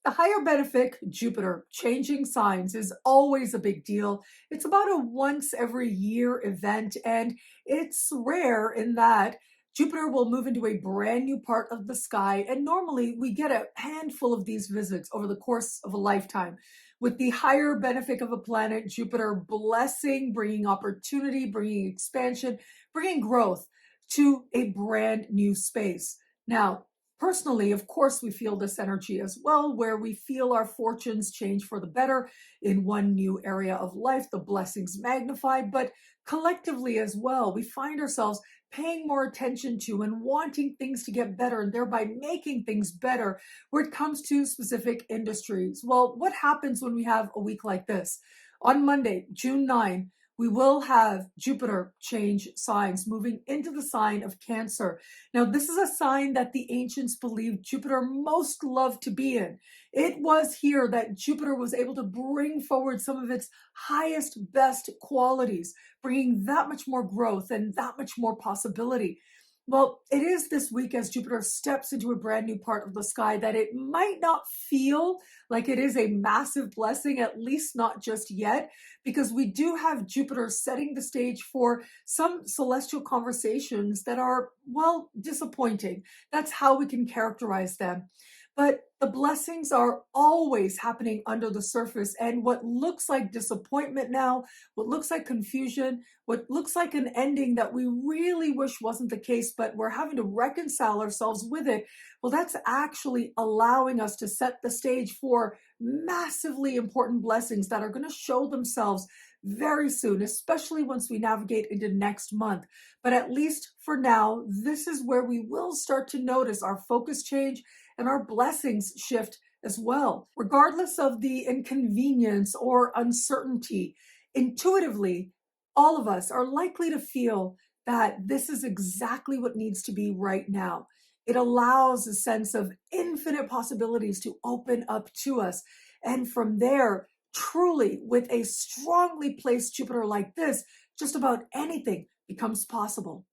The higher benefic Jupiter changing signs is always a big deal. It's about a once every year event, and it's rare in that Jupiter will move into a brand new part of the sky. And normally we get a handful of these visits over the course of a lifetime. With the higher benefic of a planet, Jupiter blessing, bringing opportunity, bringing expansion, bringing growth to a brand new space. Now, personally, of course, we feel this energy as well, where we feel our fortunes change for the better in one new area of life, the blessings magnified, but collectively as well, we find ourselves paying more attention to and wanting things to get better and thereby making things better where it comes to specific industries. Well, what happens when we have a week like this? On Monday, June 9, we will have Jupiter change signs, moving into the sign of Cancer. Now, this is a sign that the ancients believed Jupiter most loved to be in. It was here that Jupiter was able to bring forward some of its highest, best qualities, bringing that much more growth and that much more possibility. Well, it is this week as Jupiter steps into a brand new part of the sky that it might not feel like it is a massive blessing, at least not just yet, because we do have Jupiter setting the stage for some celestial conversations that are, well, disappointing. That's how we can characterize them. But the blessings are always happening under the surface, and what looks like disappointment now, what looks like confusion, what looks like an ending that we really wish wasn't the case, but we're having to reconcile ourselves with it, well, that's actually allowing us to set the stage for massively important blessings that are going to show themselves very soon, especially once we navigate into next month. But at least for now, this is where we will start to notice our focus change and our blessings shift as well. Regardless of the inconvenience or uncertainty, intuitively, all of us are likely to feel that this is exactly what needs to be right now. It allows a sense of infinite possibilities to open up to us. And from there, truly, with a strongly placed Jupiter like this, just about anything becomes possible.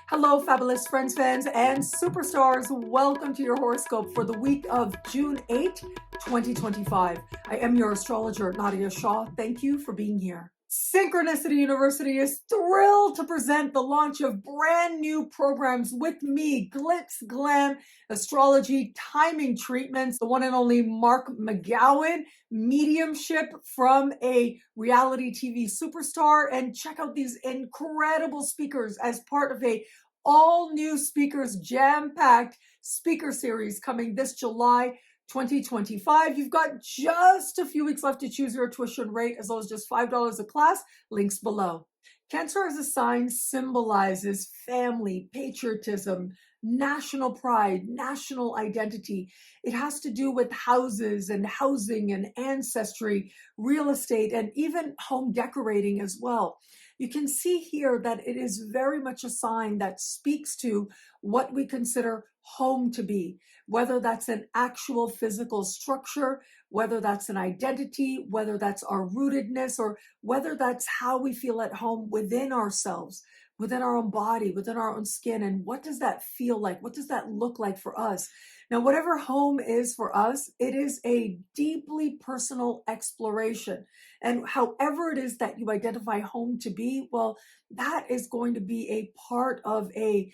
Hello, fabulous friends, fans, and superstars. Welcome to your horoscope for the week of June 8, 2025. I am your astrologer, Nadiya Shah. Thank you for being here. Synchronicity University is thrilled to present the launch of brand new programs with me, GLITZ, GLAM, Astrology, Timing Treatments, the one and only Mark McGowan, mediumship from a reality TV superstar, and check out these incredible speakers as part of a all new speakers jam-packed speaker series coming this July 2025. You've got just a few weeks left to choose your tuition rate, as low as just $5 a class. Links below. Cancer as a sign symbolizes family, patriotism, national pride, national identity. It has to do with houses and housing and ancestry, real estate, and even home decorating as well. You can see here that it is very much a sign that speaks to what we consider home to be, whether that's an actual physical structure, whether that's an identity, whether that's our rootedness, or whether that's how we feel at home within ourselves, within our own body, within our own skin. And what does that feel like? What does that look like for us? Now, whatever home is for us, it is a deeply personal exploration. And however it is that you identify home to be, well, that is going to be a part of a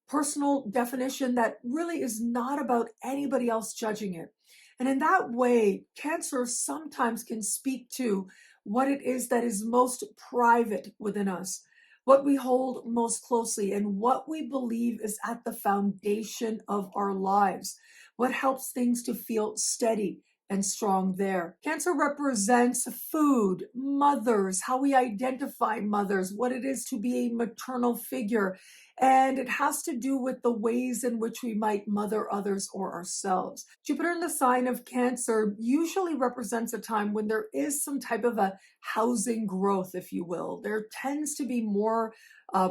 personal definition that really is not about anybody else judging it. And in that way, Cancer sometimes can speak to what it is that is most private within us, what we hold most closely, and what we believe is at the foundation of our lives, what helps things to feel steady and strong there. Cancer represents food, mothers, how we identify mothers, what it is to be a maternal figure, and it has to do with the ways in which we might mother others or ourselves. Jupiter in the sign of Cancer usually represents a time when there is some type of a housing growth, if you will. There tends to be more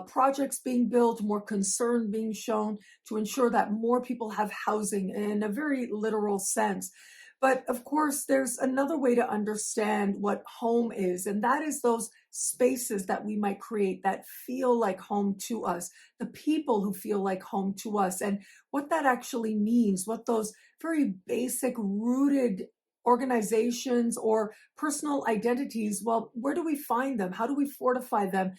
projects being built, more concern being shown to ensure that more people have housing in a very literal sense. But of course, there's another way to understand what home is, and that is those spaces that we might create that feel like home to us, the people who feel like home to us, and what that actually means, what those very basic rooted organizations or personal identities, well, where do we find them? How do we fortify them?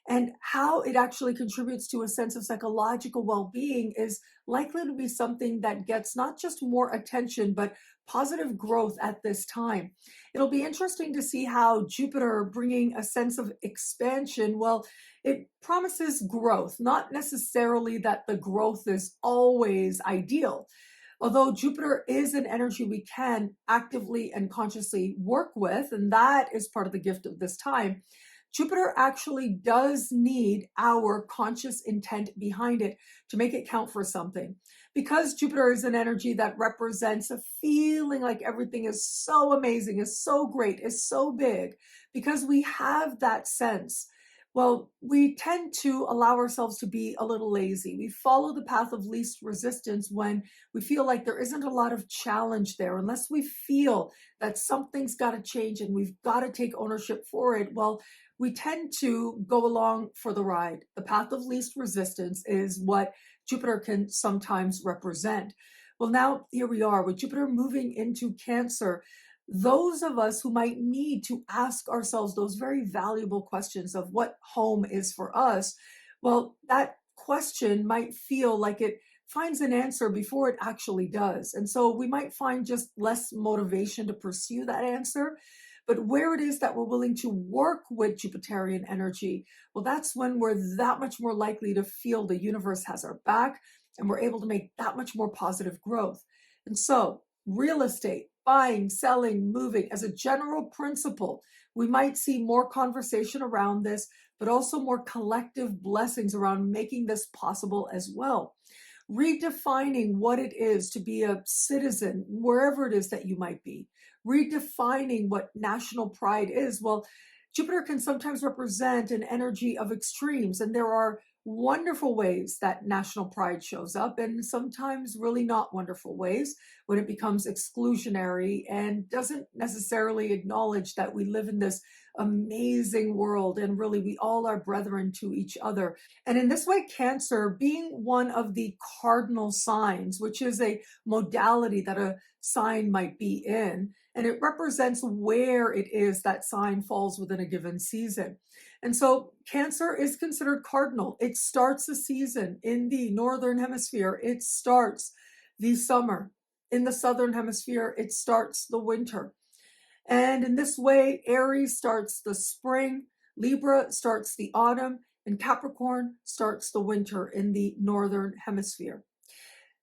And how it actually contributes to a sense of psychological well-being is likely to be something that gets not just more attention, but positive growth at this time. It'll be interesting to see how Jupiter bringing a sense of expansion, well, it promises growth, not necessarily that the growth is always ideal. Although Jupiter is an energy we can actively and consciously work with, and that is part of the gift of this time, Jupiter actually does need our conscious intent behind it to make it count for something. Because Jupiter is an energy that represents a feeling like everything is so amazing, is so great, is so big, because we have that sense. Well, we tend to allow ourselves to be a little lazy. We follow the path of least resistance when we feel like there isn't a lot of challenge there. Unless we feel that something's got to change and we've got to take ownership for it, well, we tend to go along for the ride. The path of least resistance is what Jupiter can sometimes represent. Well, now here we are with Jupiter moving into Cancer. Those of us who might need to ask ourselves those very valuable questions of what home is for us, well, that question might feel like it finds an answer before it actually does. And so we might find just less motivation to pursue that answer. But where it is that we're willing to work with Jupiterian energy, well, that's when we're that much more likely to feel the universe has our back and we're able to make that much more positive growth. And so, real estate, buying, selling, moving, as a general principle, we might see more conversation around this, but also more collective blessings around making this possible as well. Redefining what it is to be a citizen, wherever it is that you might be, redefining what national pride is. Well, Jupiter can sometimes represent an energy of extremes, and there are wonderful ways that national pride shows up, and sometimes really not wonderful ways when it becomes exclusionary and doesn't necessarily acknowledge that we live in this amazing world and really we all are brethren to each other. And in this way, Cancer, being one of the cardinal signs, which is a modality that a sign might be in, and it represents where it is that sign falls within a given season. And so Cancer is considered cardinal. It starts the season in the northern hemisphere. It starts the summer. In the southern hemisphere, it starts the winter. And in this way, Aries starts the spring, Libra starts the autumn, and Capricorn starts the winter in the northern hemisphere.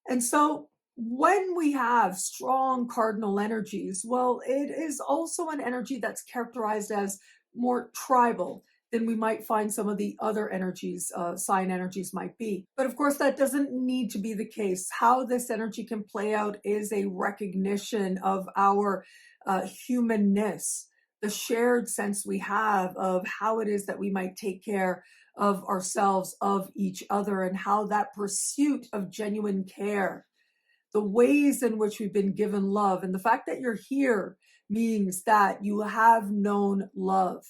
And so when we have strong cardinal energies, well, it is also an energy that's characterized as more tribal than we might find some of the other energies, sign energies might be. But of course, that doesn't need to be the case. How this energy can play out is a recognition of our humanness, the shared sense we have of how it is that we might take care of ourselves, of each other, and how that pursuit of genuine care, the ways in which we've been given love, and the fact that you're here means that you have known love.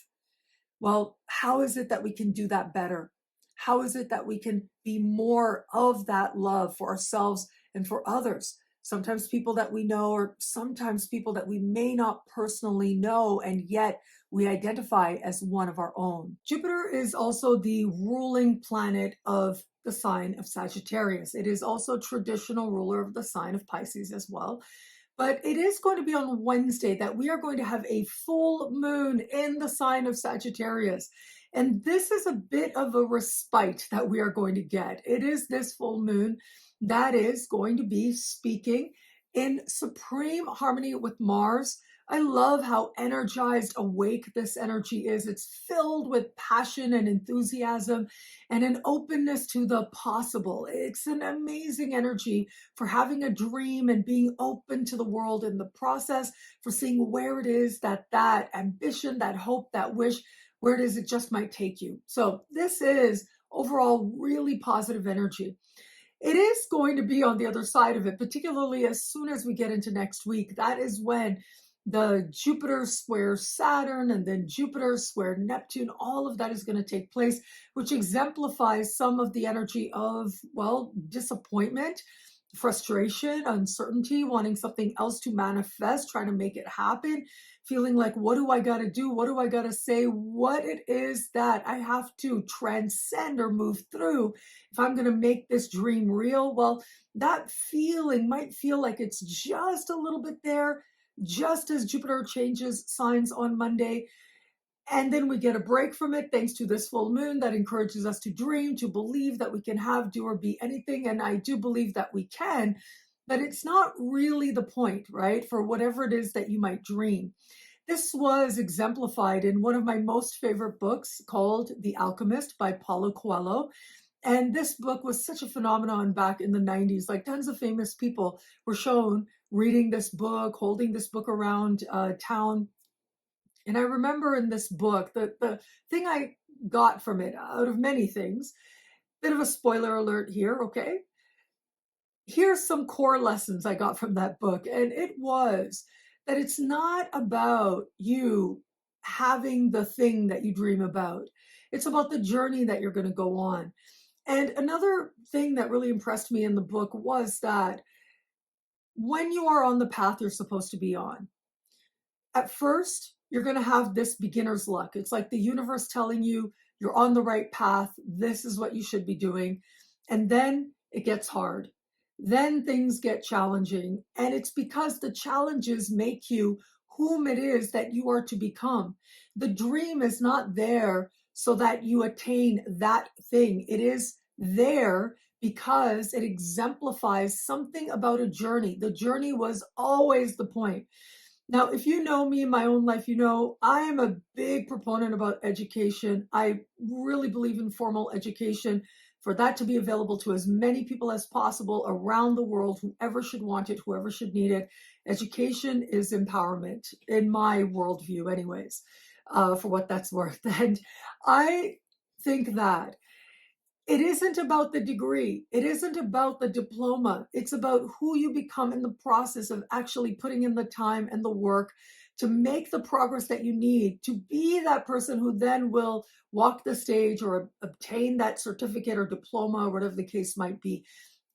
Well, how is it that we can do that better? How is it that we can be more of that love for ourselves and for others? Sometimes people that we know, or sometimes people that we may not personally know, and yet we identify as one of our own. Jupiter is also the ruling planet of the sign of Sagittarius. It is also traditional ruler of the sign of Pisces as well. But it is going to be on Wednesday that we are going to have a full moon in the sign of Sagittarius. And this is a bit of a respite that we are going to get. It is this full moon that is going to be speaking in supreme harmony with Mars. I love how energized, awake this energy is. It's filled with passion and enthusiasm and an openness to the possible. It's an amazing energy for having a dream and being open to the world in the process, for seeing where it is that ambition, that hope, that wish, where it is it just might take you. So this is overall really positive energy. It is going to be on the other side of it, particularly as soon as we get into next week. That is when the Jupiter square Saturn and then Jupiter square Neptune, all of that is going to take place, which exemplifies some of the energy of, well, disappointment, frustration, uncertainty, wanting something else to manifest, trying to make it happen, feeling like, what do I got to do? What do I got to say? What it is that I have to transcend or move through if I'm going to make this dream real? Well, that feeling might feel like it's just a little bit there, just as Jupiter changes signs on Monday. And then we get a break from it thanks to this full moon that encourages us to dream, to believe that we can have, do, or be anything. And I do believe that we can, but it's not really the point, right? For whatever it is that you might dream. This was exemplified in one of my most favorite books called The Alchemist by Paulo Coelho. And this book was such a phenomenon back in the 90s. Like tons of famous people were shown reading this book, holding this book around town. And I remember in this book, the thing I got from it, out of many things, bit of a spoiler alert here, okay? Here's some core lessons I got from that book. And it was that it's not about you having the thing that you dream about. It's about the journey that you're going to go on. And another thing that really impressed me in the book was that when you are on the path you're supposed to be on, at first, you're going to have this beginner's luck. It's like the universe telling you you're on the right path. This is what you should be doing. And then it gets hard. Then things get challenging. And it's because the challenges make you whom it is that you are to become. The dream is not there so that you attain that thing. It is there because it exemplifies something about a journey. The journey was always the point. Now, if you know me in my own life, you know I am a big proponent about education. I really believe in formal education, for that to be available to as many people as possible around the world, whoever should want it, whoever should need it. Education is empowerment in my worldview, anyways, for what that's worth. And I think that it isn't about the degree. It isn't about the diploma. It's about who you become in the process of actually putting in the time and the work to make the progress that you need to be that person who then will walk the stage or obtain that certificate or diploma or whatever the case might be.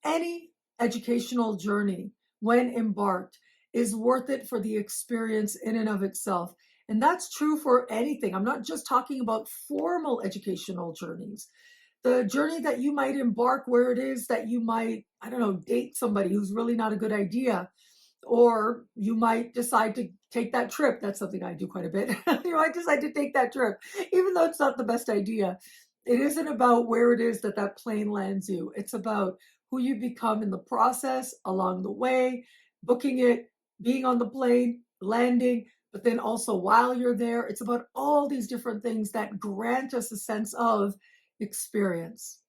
Any educational journey, when embarked, is worth it for the experience in and of itself. And that's true for anything. I'm not just talking about formal educational journeys. The journey that you might embark where it is that you might, I don't know, date somebody who's really not a good idea, or you might decide to take that trip. That's something I do quite a bit. You might decide to take that trip, even though it's not the best idea. It isn't about where it is that that plane lands you. It's about who you become in the process, along the way, booking it, being on the plane, landing, but then also while you're there. It's about all these different things that grant us a sense of experience.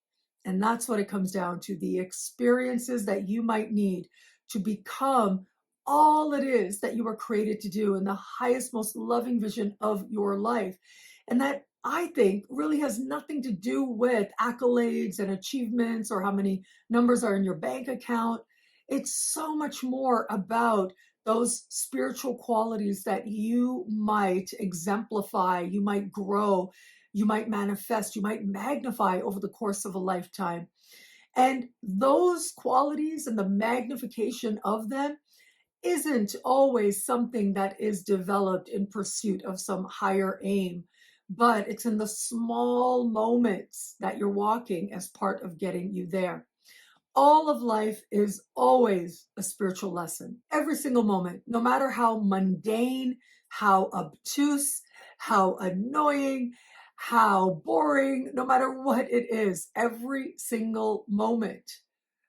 And that's what it comes down to, the experiences that you might need to become all it is that you were created to do in the highest, most loving vision of your life. And that, I think, really has nothing to do with accolades and achievements or how many numbers are in your bank account. It's so much more about those spiritual qualities that you might exemplify, you might grow, you might manifest, you might magnify over the course of a lifetime. And those qualities and the magnification of them isn't always something that is developed in pursuit of some higher aim, but it's in the small moments that you're walking as part of getting you there. All of life is always a spiritual lesson, every single moment, no matter how mundane, how obtuse, how annoying, how boring, no matter what it is, every single moment,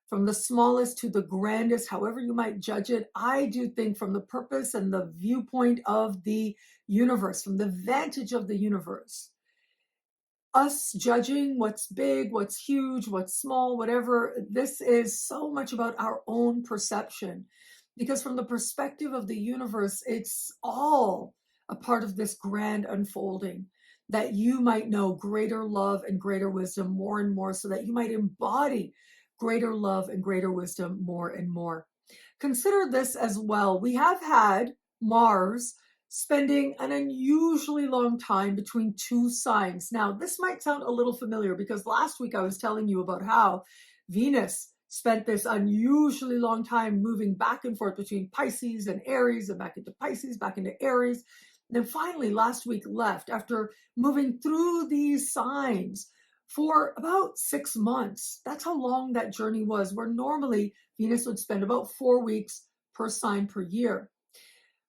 from the smallest to the grandest, however you might judge it, I do think from the purpose and the viewpoint of the universe, from the vantage of the universe, us judging what's big, what's huge, what's small, whatever, this is so much about our own perception. Because from the perspective of the universe, it's all a part of this grand unfolding, that you might know greater love and greater wisdom more and more, so that you might embody greater love and greater wisdom more and more. Consider this as well. We have had Mars spending an unusually long time between two signs. Now, this might sound a little familiar because last week I was telling you about how Venus spent this unusually long time moving back and forth between Pisces and Aries and back into Pisces, back into Aries. And then finally, last week left after moving through these signs for about 6 months. That's how long that journey was, where normally Venus would spend about 4 weeks per sign per year.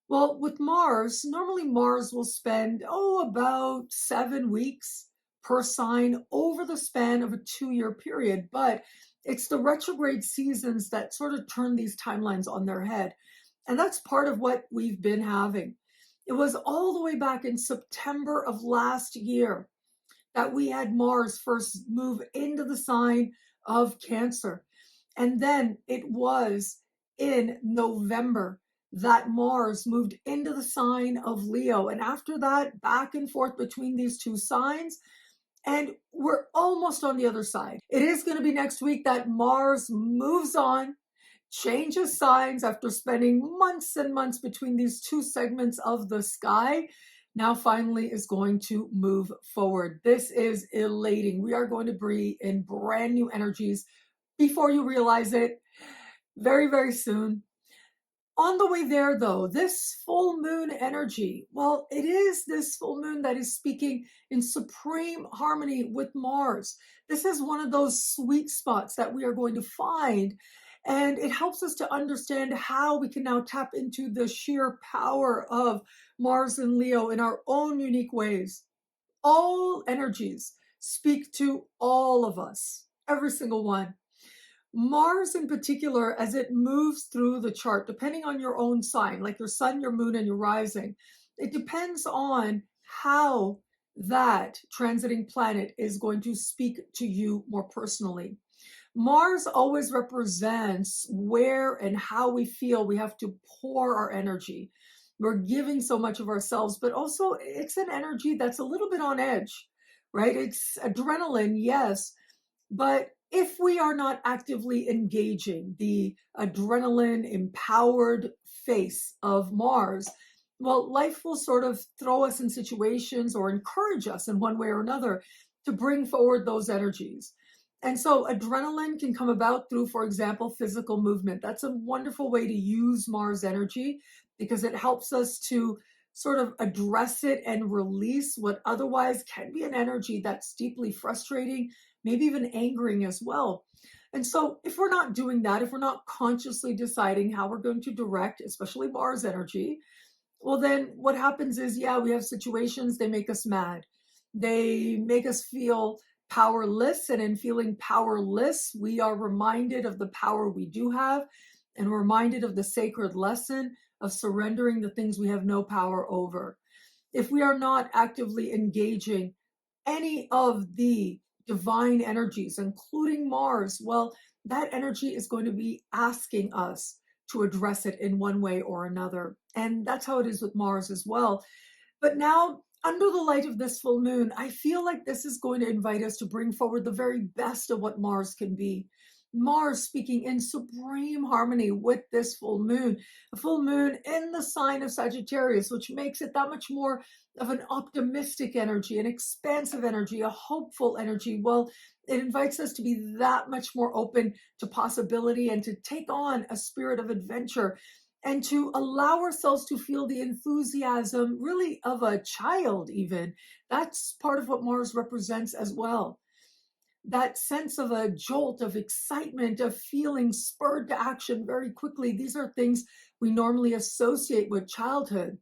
Well, with Mars, normally Mars will spend, about 7 weeks per sign over the span of a 2-year period. But it's the retrograde seasons that sort of turn these timelines on their head. And that's part of what we've been having. It was all the way back in September of last year that we had Mars first move into the sign of Cancer. And then it was in November that Mars moved into the sign of Leo. And after that, back and forth between these two signs, and we're almost on the other side. It is going to be next week that Mars moves on, changes signs after spending months and months between these two segments of the sky. Now finally is going to move forward. This is elating. We are going to be in brand new energies before you realize it, very, very soon. On the way there, though, this full moon energy, well, it is this full moon that is speaking in supreme harmony with Mars. This is one of those sweet spots that we are going to find, and it helps us to understand how we can now tap into the sheer power of Mars and Leo in our own unique ways. All energies speak to all of us, every single one. Mars in particular, as it moves through the chart, depending on your own sign, like your sun, your moon, and your rising, it depends on how that transiting planet is going to speak to you more personally. Mars always represents where and how we feel we have to pour our energy. We're giving so much of ourselves, but also it's an energy that's a little bit on edge, right? It's adrenaline, yes, but if we are not actively engaging the adrenaline empowered face of Mars, well, life will sort of throw us in situations or encourage us in one way or another to bring forward those energies. And so adrenaline can come about through, for example, physical movement. That's a wonderful way to use Mars energy because it helps us to sort of address it and release what otherwise can be an energy that's deeply frustrating, maybe even angering as well. And so if we're not doing that, if we're not consciously deciding how we're going to direct, especially Mars energy, well, then what happens is, we have situations, they make us mad. They make us feel powerless. And in feeling powerless, we are reminded of the power we do have and reminded of the sacred lesson of surrendering the things we have no power over. If we are not actively engaging any of the divine energies, including Mars, well, that energy is going to be asking us to address it in one way or another. And that's how it is with Mars as well. But now, under the light of this full moon, I feel like this is going to invite us to bring forward the very best of what Mars can be. Mars speaking in supreme harmony with this full moon, a full moon in the sign of Sagittarius, which makes it that much more of an optimistic energy, an expansive energy, a hopeful energy. Well, it invites us to be that much more open to possibility and to take on a spirit of adventure and to allow ourselves to feel the enthusiasm really of a child even. That's part of what Mars represents as well. That sense of a jolt of excitement, of feeling spurred to action very quickly. These are things we normally associate with childhood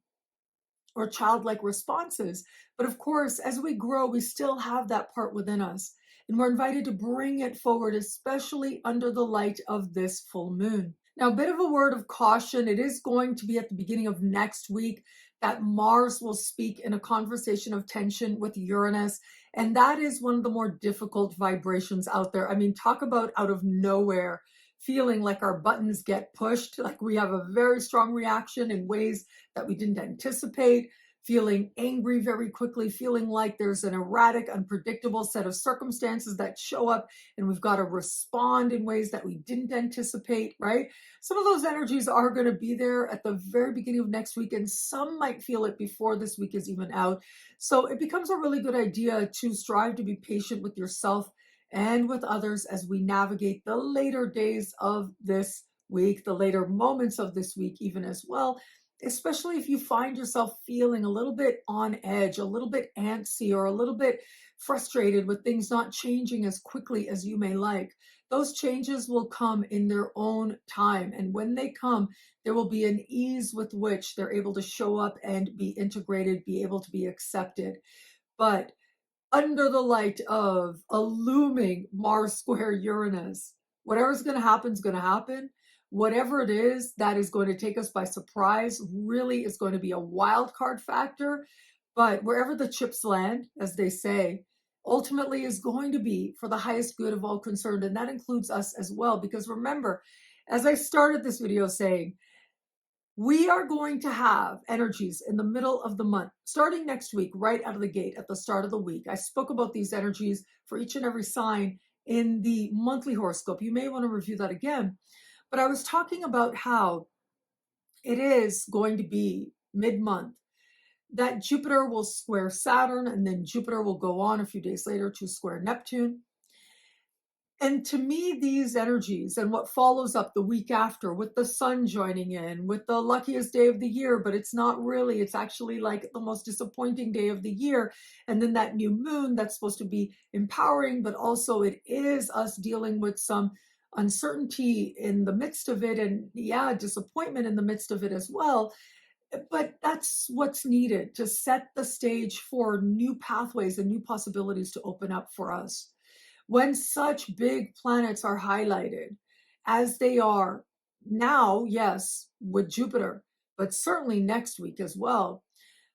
or childlike responses. But of course, as we grow, we still have that part within us. And we're invited to bring it forward, especially under the light of this full moon. Now, a bit of a word of caution. It is going to be at the beginning of next week that Mars will speak in a conversation of tension with Uranus. And that is one of the more difficult vibrations out there. I mean, talk about out of nowhere, feeling like our buttons get pushed, like we have a very strong reaction in ways that we didn't anticipate, feeling angry very quickly, feeling like there's an erratic, unpredictable set of circumstances that show up and we've got to respond in ways that we didn't anticipate, right? Some of those energies are going to be there at the very beginning of next week, and some might feel it before this week is even out. So it becomes a really good idea to strive to be patient with yourself and with others as we navigate the later days of this week, the later moments of this week, even as well. Especially if you find yourself feeling a little bit on edge, a little bit antsy, or a little bit frustrated with things not changing as quickly as you may like. Those changes will come in their own time. And when they come, there will be an ease with which they're able to show up and be integrated, be able to be accepted. But under the light of a looming Mars square Uranus, whatever's going to happen is going to happen. Whatever it is that is going to take us by surprise really is going to be a wild card factor. But wherever the chips land, as they say, ultimately is going to be for the highest good of all concerned. And that includes us as well. Because remember, as I started this video saying, we are going to have energies in the middle of the month, starting next week, right out of the gate at the start of the week. I spoke about these energies for each and every sign in the monthly horoscope. You may want to review that again. But I was talking about how it is going to be mid-month that Jupiter will square Saturn, and then Jupiter will go on a few days later to square Neptune. And to me, these energies and what follows up the week after with the sun joining in, with the luckiest day of the year, but it's not really, it's actually like the most disappointing day of the year. And then that new moon that's supposed to be empowering, but also it is us dealing with some uncertainty in the midst of it, and yeah, disappointment in the midst of it as well. But that's what's needed to set the stage for new pathways and new possibilities to open up for us. When such big planets are highlighted, as they are now, yes, with Jupiter, but certainly next week as well,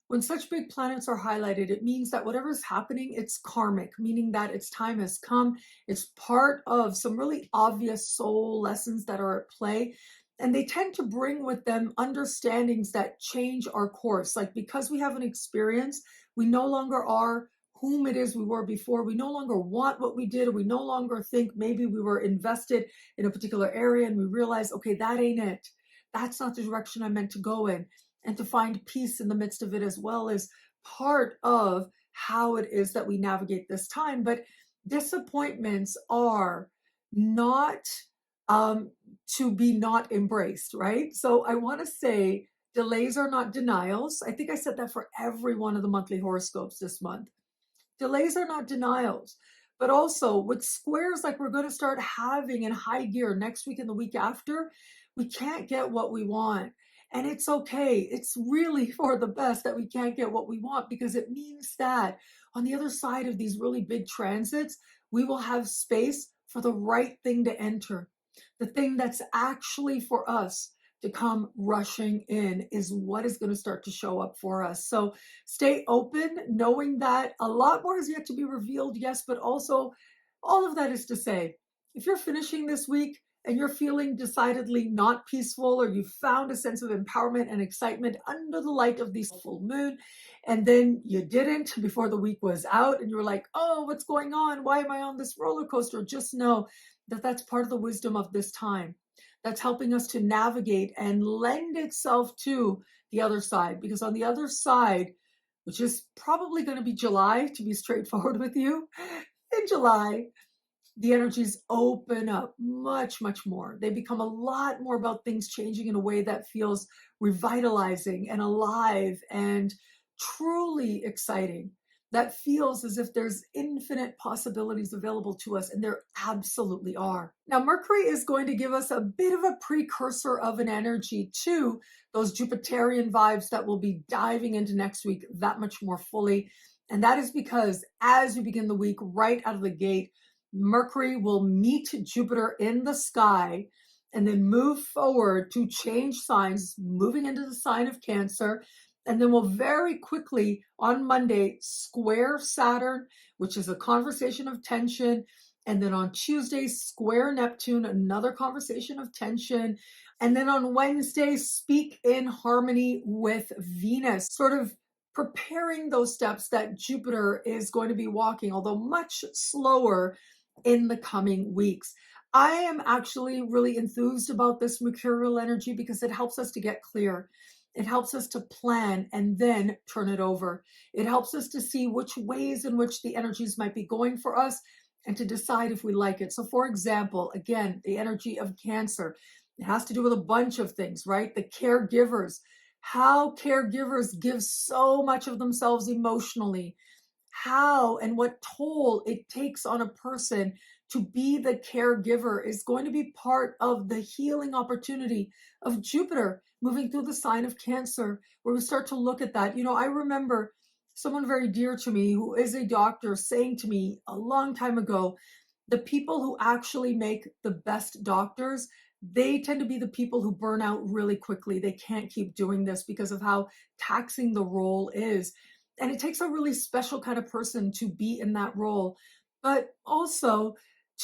when such big planets are highlighted, it means that whatever's happening, it's karmic, meaning that its time has come. It's part of some really obvious soul lessons that are at play. And they tend to bring with them understandings that change our course. Like because we have an experience, we no longer are whom it is we were before. We no longer want what we did, or we no longer think maybe we were invested in a particular area and we realize, okay, that ain't it. That's not the direction I meant to go in. And to find peace in the midst of it as well is part of how it is that we navigate this time. But disappointments are not to be not embraced, right? So I want to say delays are not denials. I think I said that for every one of the monthly horoscopes this month. Delays are not denials, but also with squares like we're going to start having in high gear next week and the week after, we can't get what we want. And it's okay. It's really for the best that we can't get what we want, because it means that on the other side of these really big transits, we will have space for the right thing to enter. The thing that's actually for us to come rushing in is what is going to start to show up for us. So stay open, knowing that a lot more has yet to be revealed, yes, but also all of that is to say, if you're finishing this week and you're feeling decidedly not peaceful, or you found a sense of empowerment and excitement under the light of this full moon, and then you didn't before the week was out, and you were like, oh, what's going on? Why am I on this roller coaster? Just know that that's part of the wisdom of this time. That's helping us to navigate and lend itself to the other side. Because on the other side, which is probably going to be July, to be straightforward with you, in July, the energies open up much, much more. They become a lot more about things changing in a way that feels revitalizing and alive and truly exciting. That feels as if there's infinite possibilities available to us, and there absolutely are. Now, Mercury is going to give us a bit of a precursor of an energy to those Jupitarian vibes that we'll be diving into next week that much more fully. And that is because as we begin the week right out of the gate, Mercury will meet Jupiter in the sky and then move forward to change signs, moving into the sign of Cancer. And then we'll very quickly on Monday square Saturn, which is a conversation of tension. And then on Tuesday, square Neptune, another conversation of tension. And then on Wednesday, speak in harmony with Venus, sort of preparing those steps that Jupiter is going to be walking, although much slower in the coming weeks. I am actually really enthused about this mercurial energy because it helps us to get clear. It helps us to plan and then turn it over. It helps us to see which ways in which the energies might be going for us and to decide if we like it. So, for example, again, the energy of Cancer, it has to do with a bunch of things, right? The caregivers, how caregivers give so much of themselves emotionally, how and what toll it takes on a person to be the caregiver is going to be part of the healing opportunity of Jupiter moving through the sign of Cancer, where we start to look at that. I remember someone very dear to me who is a doctor saying to me a long time ago, the people who actually make the best doctors, they tend to be the people who burn out really quickly. They can't keep doing this because of how taxing the role is. And it takes a really special kind of person to be in that role, but also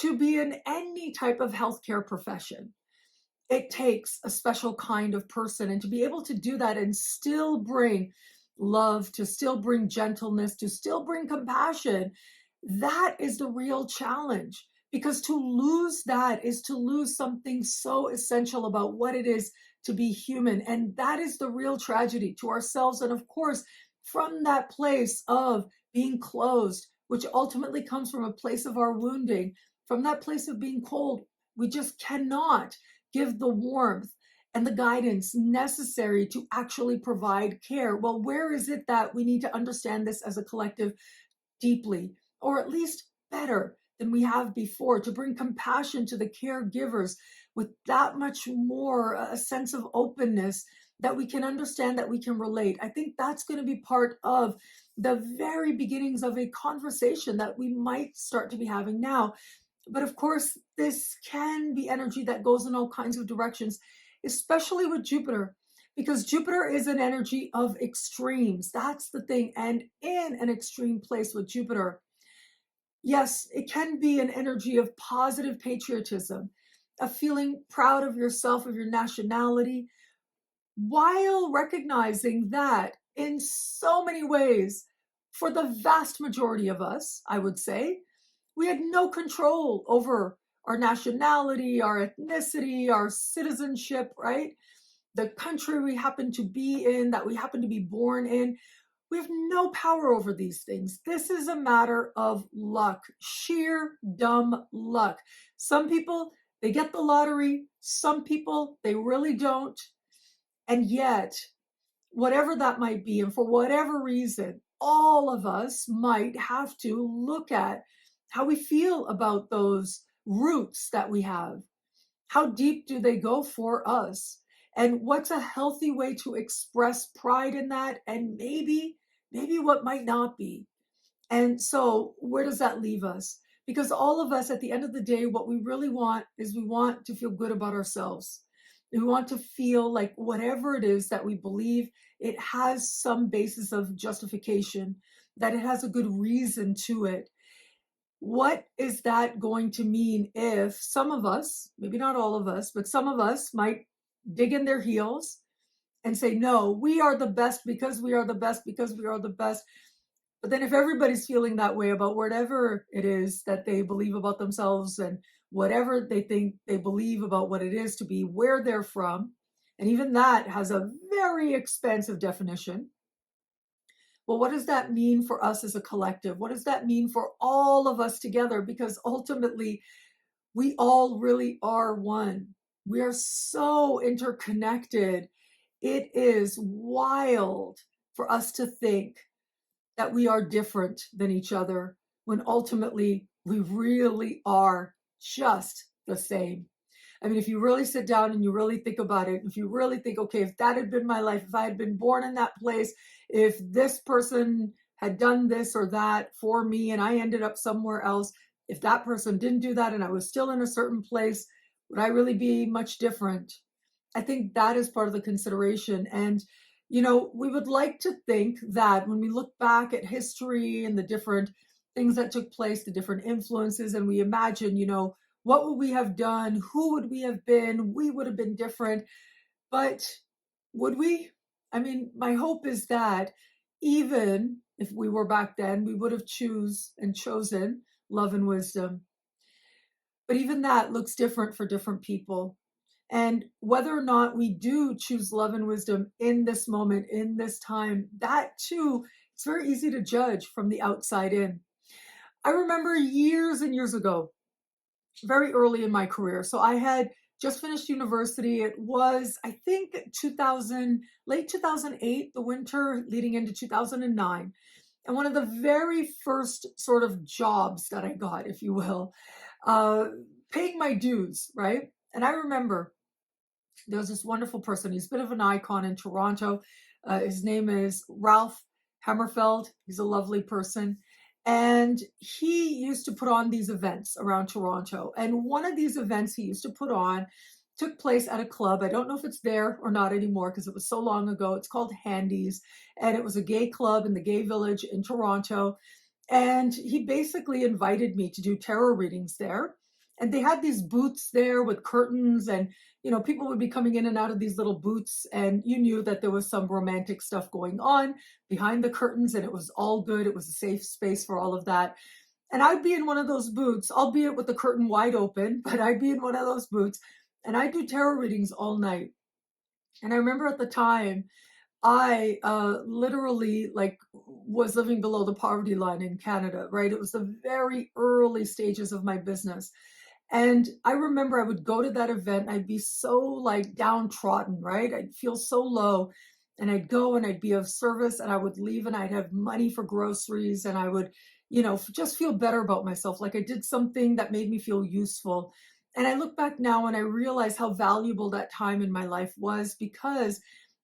to be in any type of healthcare profession. It takes a special kind of person, and to be able to do that and still bring love, to still bring gentleness, to still bring compassion, that is the real challenge. Because to lose that is to lose something so essential about what it is to be human. And that is the real tragedy to ourselves. And of course, from that place of being closed, which ultimately comes from a place of our wounding, from that place of being cold, we just cannot give the warmth and the guidance necessary to actually provide care. Well, where is it that we need to understand this as a collective deeply, or at least better than we have before, to bring compassion to the caregivers with that much more a sense of openness that we can understand, that we can relate? I think that's going to be part of the very beginnings of a conversation that we might start to be having now. But of course, this can be energy that goes in all kinds of directions, especially with Jupiter, because Jupiter is an energy of extremes. That's the thing. And in an extreme place with Jupiter, yes, it can be an energy of positive patriotism, of feeling proud of yourself, of your nationality, while recognizing that in so many ways, for the vast majority of us, I would say, we had no control over our nationality, our ethnicity, our citizenship, right? The country we happen to be in, that we happen to be born in. We have no power over these things. This is a matter of luck, sheer dumb luck. Some people, they get the lottery. Some people, they really don't. And yet, whatever that might be, and for whatever reason, all of us might have to look at how we feel about those roots that we have. How deep do they go for us? And what's a healthy way to express pride in that? And maybe what might not be. And so where does that leave us? Because all of us, at the end of the day, what we really want is we want to feel good about ourselves. We want to feel like whatever it is that we believe, it has some basis of justification, that it has a good reason to it. What is that going to mean if some of us, maybe not all of us, but some of us might dig in their heels and say, no, we are the best because we are the best because we are the best. But then if everybody's feeling that way about whatever it is that they believe about themselves and whatever they think they believe about what it is to be where they're from, and even that has a very expansive definition. Well, what does that mean for us as a collective? What does that mean for all of us together? Because ultimately, we all really are one. We are so interconnected. It is wild for us to think that we are different than each other when ultimately we really are just the same. I mean, if you really sit down and you really think about it, if you really think, okay, if that had been my life, if I had been born in that place, if this person had done this or that for me and I ended up somewhere else, if that person didn't do that and I was still in a certain place, would I really be much different? I think that is part of the consideration. And, we would like to think that when we look back at history and the different things that took place, the different influences, and we imagine, what would we have done? Who would we have been? We would have been different. But would we? I mean, my hope is that even if we were back then, we would have chosen love and wisdom. But even that looks different for different people. And whether or not we do choose love and wisdom in this moment, in this time, that too, it's very easy to judge from the outside in. I remember years and years ago, very early in my career. So I had just finished university. It was, I think, 2000, late 2008, the winter leading into 2009. And one of the very first sort of jobs that I got, if you will, uh, paying my dues, right? And I remember there was this wonderful person. He's a bit of an icon in Toronto. His name is Ralph Hammerfeld. He's a lovely person. And he used to put on these events around Toronto. And one of these events he used to put on took place at a club. I don't know if it's there or not anymore because it was so long ago. It's called Handy's. And it was a gay club in the gay village in Toronto. And he basically invited me to do tarot readings there. And they had these booths there with curtains, and people would be coming in and out of these little booths, and you knew that there was some romantic stuff going on behind the curtains, and it was all good. It was a safe space for all of that. And I'd be in one of those booths, albeit with the curtain wide open, but I'd be in one of those booths, and I'd do tarot readings all night. And I remember at the time, I literally was living below the poverty line in Canada, right? It was the very early stages of my business. And I remember I would go to that event, I'd be so downtrodden, right? I'd feel so low. And I'd go and I'd be of service, and I would leave and I'd have money for groceries, and I would, just feel better about myself. Like I did something that made me feel useful. And I look back now and I realize how valuable that time in my life was, because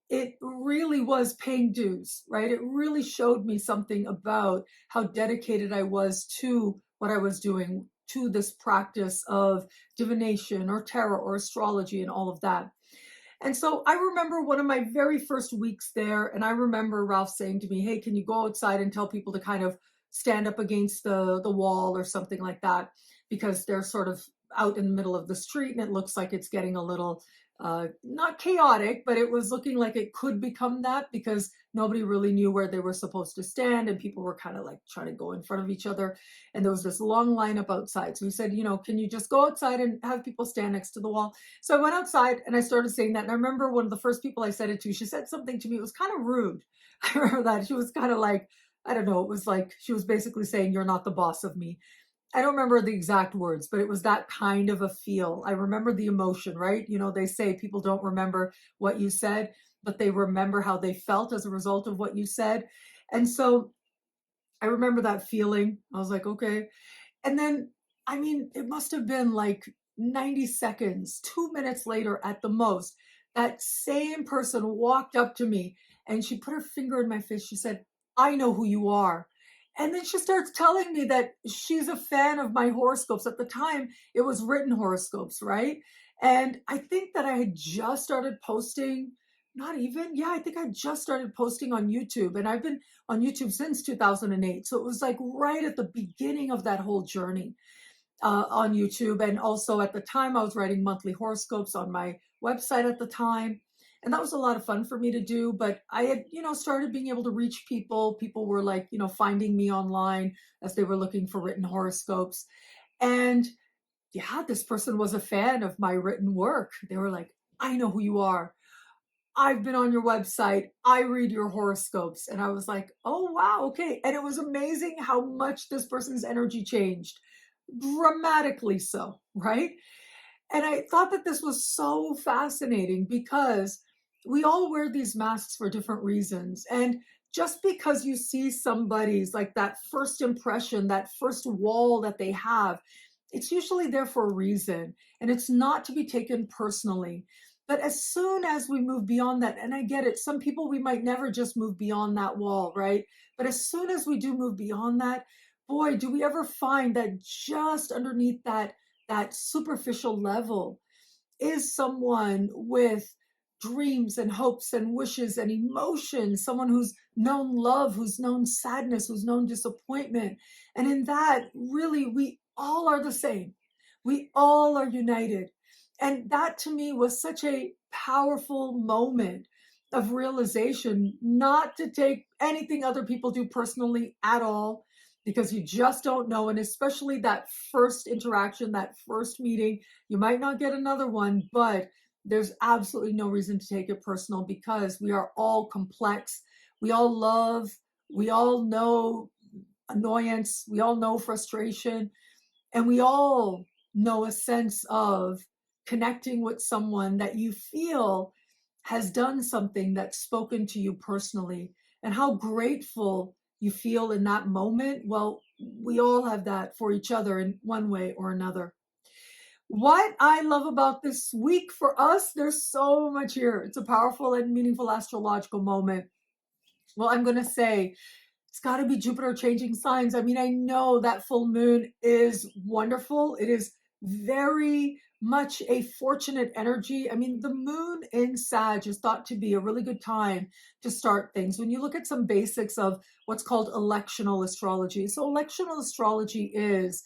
it really was paying dues, right? It really showed me something about how dedicated I was to what I was doing, to this practice of divination or tarot or astrology and all of that. And so I remember one of my very first weeks there, and I remember Ralph saying to me, "Hey, can you go outside and tell people to kind of stand up against the wall or something like that, because they're sort of out in the middle of the street and it looks like it's getting a little not chaotic, but it was looking like it could become that, because nobody really knew where they were supposed to stand, and people were kind of like trying to go in front of each other, and there was this long lineup outside. So he said, can you just go outside and have people stand next to the wall?" So I went outside and I started saying that. And I remember one of the first people I said it to, she said something to me. It was kind of rude. I remember that. She was kind of like, I don't know, it was like she was basically saying, "You're not the boss of me." I don't remember the exact words, but it was that kind of a feel. I remember the emotion, right? They say people don't remember what you said, but they remember how they felt as a result of what you said. And so I remember that feeling. I was like, okay. And then, I mean, it must have been like 90 seconds, 2 minutes later at the most, that same person walked up to me and she put her finger in my face. She said, "I know who you are." And then she starts telling me that she's a fan of my horoscopes. At the time, it was written horoscopes, right? And I think that I had just started posting, not even, yeah, I think I just started posting on YouTube. And I've been on YouTube since 2008. So it was like right at the beginning of that whole journey on YouTube. And also at the time, I was writing monthly horoscopes on my website at the time. And that was a lot of fun for me to do. But I had, started being able to reach people. People were like, finding me online as they were looking for written horoscopes. And yeah, this person was a fan of my written work. They were like, "I know who you are. I've been on your website. I read your horoscopes." And I was like, "Oh, wow. Okay." And it was amazing how much this person's energy changed, dramatically so, right? And I thought that this was so fascinating, because we all wear these masks for different reasons. And just because you see somebody's like that first impression, that first wall that they have, it's usually there for a reason, and it's not to be taken personally. But as soon as we move beyond that, and I get it, some people, we might never just move beyond that wall, right? But as soon as we do move beyond that, boy, do we ever find that just underneath that superficial level is someone with dreams and hopes and wishes and emotions, someone who's known love, who's known sadness, who's known disappointment. And in that, really, we all are the same. We all are united. And that to me was such a powerful moment of realization, not to take anything other people do personally at all, because you just don't know. And especially that first interaction, that first meeting, you might not get another one, but there's absolutely no reason to take it personal, because we are all complex. We all love, we all know annoyance, we all know frustration, and we all know a sense of connecting with someone that you feel has done something that's spoken to you personally, and how grateful you feel in that moment. Well, we all have that for each other in one way or another. What I love about this week for us, there's so much here. It's a powerful and meaningful astrological moment. Well, I'm going to say it's got to be Jupiter changing signs. I mean, I know that full moon is wonderful. It is very much a fortunate energy. I mean, the moon in Sag is thought to be a really good time to start things. When you look at some basics of what's called electional astrology. So electional astrology is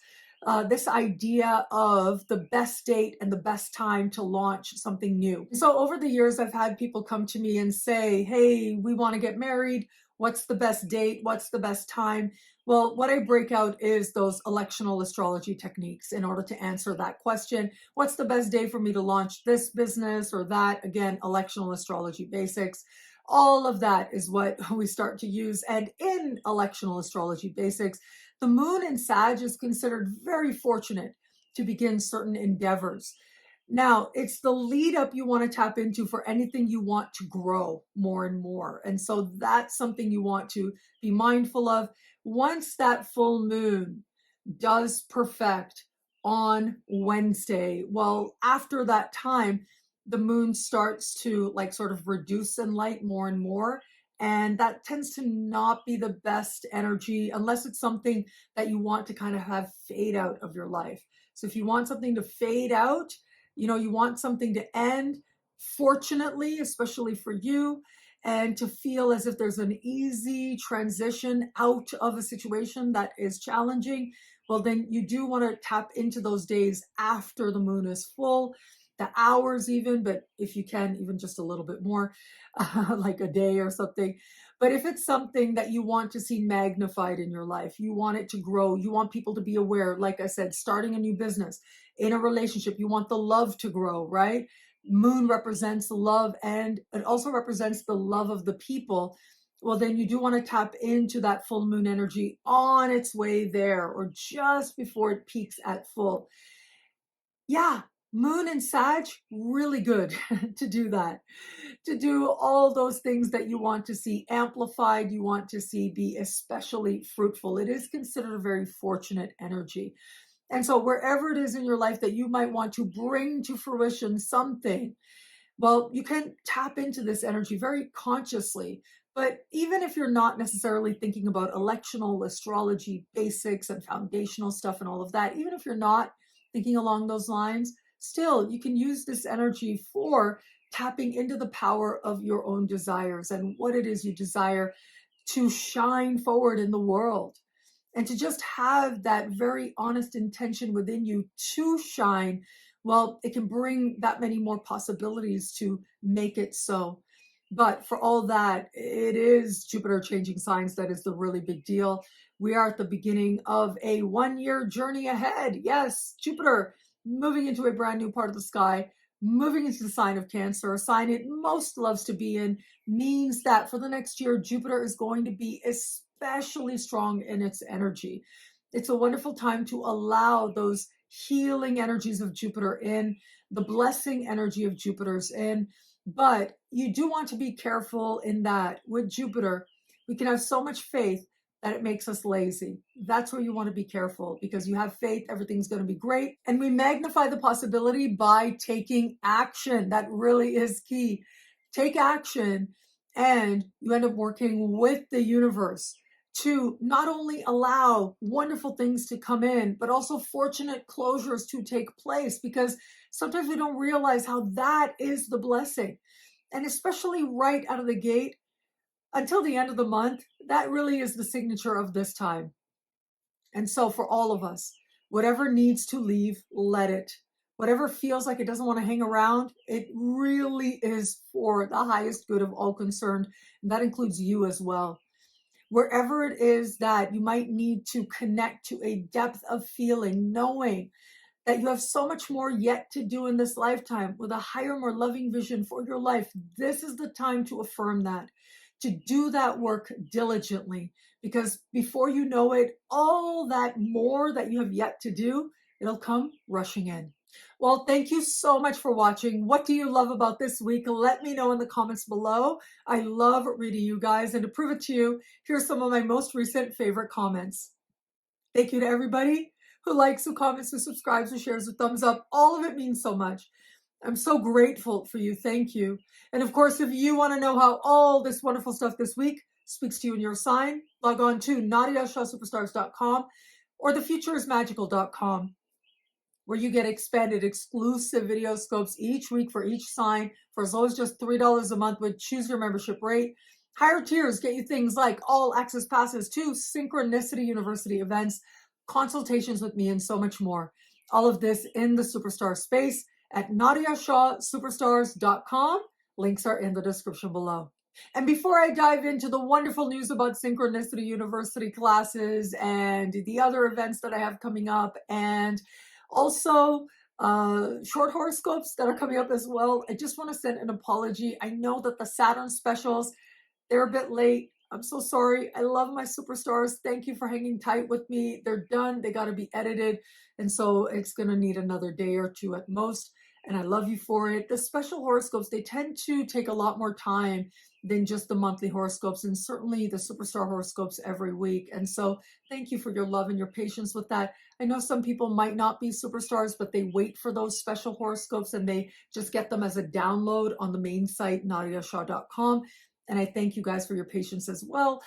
this idea of the best date and the best time to launch something new. So over the years, I've had people come to me and say, hey, we want to get married. What's the best date? What's the best time? Well, what I break out is those electional astrology techniques in order to answer that question. What's the best day for me to launch this business or that? Again, electional astrology basics. All of that is what we start to use. And in electional astrology basics, the moon in Sag is considered very fortunate to begin certain endeavors. Now, it's the lead up you want to tap into for anything you want to grow more and more. And so that's something you want to be mindful of. Once that full moon does perfect on Wednesday, well, after that time, the moon starts to like sort of reduce in light more and more. And that tends to not be the best energy unless it's something that you want to kind of have fade out of your life. So if you want something to fade out, you want something to end, fortunately, especially for you, and to feel as if there's an easy transition out of a situation that is challenging, well, then you do want to tap into those days after the moon is full, the hours even, but if you can, even just a little bit more, like a day or something. But if it's something that you want to see magnified in your life, you want it to grow, you want people to be aware, like I said, starting a new business, in a relationship, you want the love to grow, right? Moon represents love, and it also represents the love of the people. Well, then you do want to tap into that full moon energy on its way there or just before it peaks at full. Yeah, moon and Sag, really good to do that, to do all those things that you want to see amplified, you want to see be especially fruitful. It is considered a very fortunate energy. And so wherever it is in your life that you might want to bring to fruition something, well, you can tap into this energy very consciously. But even if you're not necessarily thinking about electional astrology basics and foundational stuff and all of that, even if you're not thinking along those lines, still you can use this energy for tapping into the power of your own desires and what it is you desire to shine forward in the world, and to just have that very honest intention within you to shine. Well, it can bring that many more possibilities to make it so. But for all that, it is Jupiter changing signs that is the really big deal. We are at the beginning of a 1-year journey ahead. Yes, Jupiter moving into a brand new part of the sky, moving into the sign of Cancer, a sign it most loves to be in, means that for the next year, Jupiter is going to be especially strong in its energy. It's a wonderful time to allow those healing energies of Jupiter in, the blessing energy of Jupiter's in. But you do want to be careful in that with Jupiter, we can have so much faith that it makes us lazy. That's where you want to be careful, because you have faith, everything's going to be great. And we magnify the possibility by taking action. That really is key. Take action, and you end up working with the universe to not only allow wonderful things to come in, but also fortunate closures to take place, because sometimes we don't realize how that is the blessing. And especially right out of the gate, until the end of the month, that really is the signature of this time. And so for all of us, whatever needs to leave, let it. whatever feels like it doesn't want to hang around, it really is for the highest good of all concerned. And that includes you as well. Wherever it is that you might need to connect to a depth of feeling, knowing that you have so much more yet to do in this lifetime with a higher, more loving vision for your life, this is the time to affirm that, to do that work diligently, because before you know it, all that more that you have yet to do, it'll come rushing in. Well, thank you so much for watching. What do you love about this week? Let me know in the comments below. I love reading you guys, and to prove it to you, here's some of my most recent favorite comments. Thank you to everybody who likes, who comments, who subscribes, who shares, who thumbs up. All of it means so much. I'm so grateful for you. Thank you. And of course, if you want to know how all this wonderful stuff this week speaks to you in your sign, log on to NadiyaShahSuperstars.com or thefutureismagical.com, where you get expanded exclusive video scopes each week for each sign for as low as just $3 a month with choose your membership rate. Higher tiers get you things like all access passes to Synchronicity University events, consultations with me, and so much more. All of this in the Superstar space at NadiyaShahSuperstars.com. Links are in the description below. And before I dive into the wonderful news about Synchronicity University classes and the other events that I have coming up, and also short horoscopes that are coming up as well, I just want to send an apology. I know that the Saturn specials, they're a bit late. I'm so sorry. I love my superstars. Thank you for hanging tight with me. They're done. They got to be edited. And so it's going to need another day or two at most. And I love you for it. The special horoscopes, they tend to take a lot more time than just the monthly horoscopes, and certainly the superstar horoscopes every week. And so thank you for your love and your patience with that. I know some people might not be superstars, but they wait for those special horoscopes and they just get them as a download on the main site, NadiyaShah.com. And I thank you guys for your patience as well.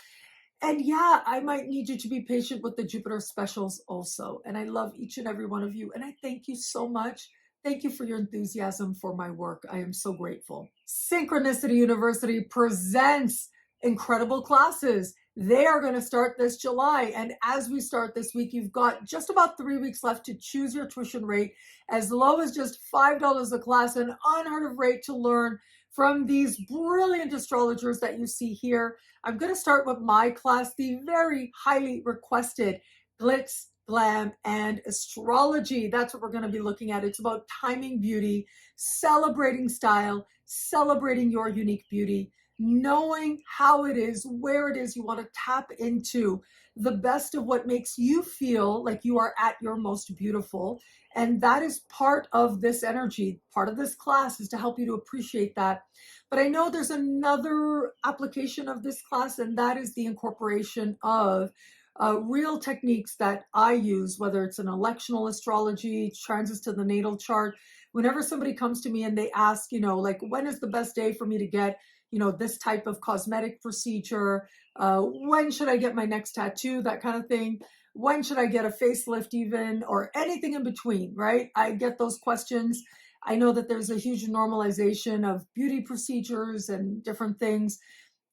And yeah, I might need you to be patient with the Jupiter specials also. And I love each and every one of you. And I thank you so much. Thank you for your enthusiasm for my work. I am so grateful. Synchronicity University presents incredible classes. They are going to start this July. And as we start this week, you've got just about 3 weeks left to choose your tuition rate, as low as just $5 a class, an unheard of rate to learn from these brilliant astrologers that you see here. I'm going to start with my class, the very highly requested GLITZ, GLAM, and Astrology. That's what we're going to be looking at. It's about timing beauty, celebrating style, celebrating your unique beauty, knowing how it is, where it is you want to tap into the best of what makes you feel like you are at your most beautiful. And that is part of this energy. Part of this class is to help you to appreciate that. But I know there's another application of this class, and that is the incorporation of real techniques that I use, whether it's an electional astrology, transits to the natal chart. Whenever somebody comes to me and they ask, like, when is the best day for me to get, this type of cosmetic procedure? When should I get my next tattoo? That kind of thing. When should I get a facelift even, or anything in between, right? I get those questions. I know that there's a huge normalization of beauty procedures and different things.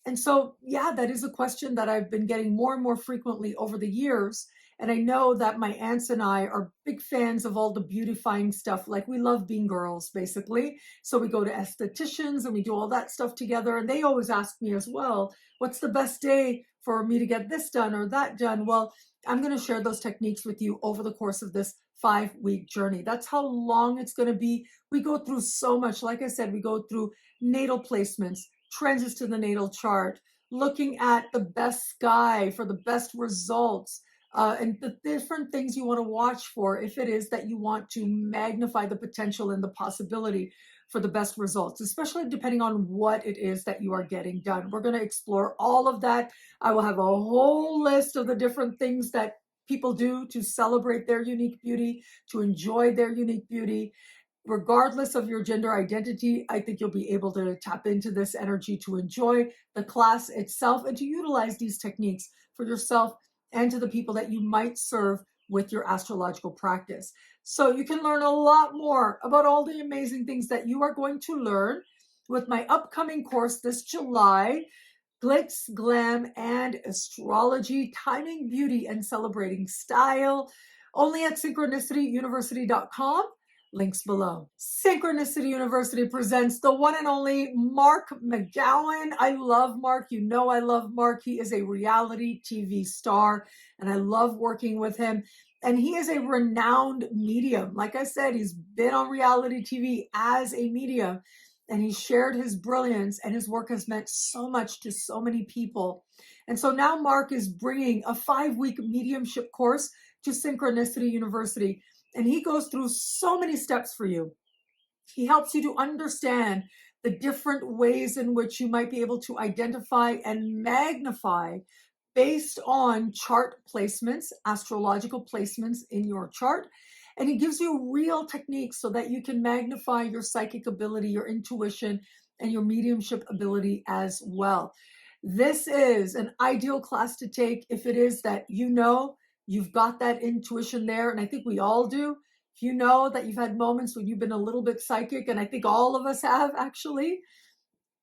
And so, yeah, that is a question that I've been getting more and more frequently over the years. And I know that my aunts and I are big fans of all the beautifying stuff. Like, we love being girls, basically. So we go to estheticians and we do all that stuff together. And they always ask me as well, what's the best day for me to get this done or that done? Well, I'm going to share those techniques with you over the course of this 5-week journey. That's how long it's going to be. We go through so much. Like I said, we go through natal placements, transits to the natal chart, looking at the best sky for the best results, and the different things you want to watch for if it is that you want to magnify the potential and the possibility for the best results, especially depending on what it is that you are getting done. We're going to explore all of that. I will have a whole list of the different things that people do to celebrate their unique beauty, to enjoy their unique beauty. Regardless of your gender identity, I think you'll be able to tap into this energy to enjoy the class itself and to utilize these techniques for yourself and to the people that you might serve with your astrological practice. So you can learn a lot more about all the amazing things that you are going to learn with my upcoming course this July, GLITZ, GLAM, and Astrology, Timing Beauty and Celebrating Style, only at synchronicityuniversity.com. Links below. Synchronicity University presents the one and only Mark McGowan. I love Mark. You know I love Mark. He is a reality TV star, and I love working with him. And he is a renowned medium. Like I said, he's been on reality TV as a medium, and he shared his brilliance, and his work has meant so much to so many people. And so now Mark is bringing a 5-week mediumship course to Synchronicity University. And he goes through so many steps for you. He helps you to understand the different ways in which you might be able to identify and magnify based on chart placements, astrological placements in your chart. And he gives you real techniques so that you can magnify your psychic ability, your intuition, and your mediumship ability as well. This is an ideal class to take if it is that you know you've got that intuition there, and I think we all do. If you know that you've had moments when you've been a little bit psychic, and I think all of us have actually,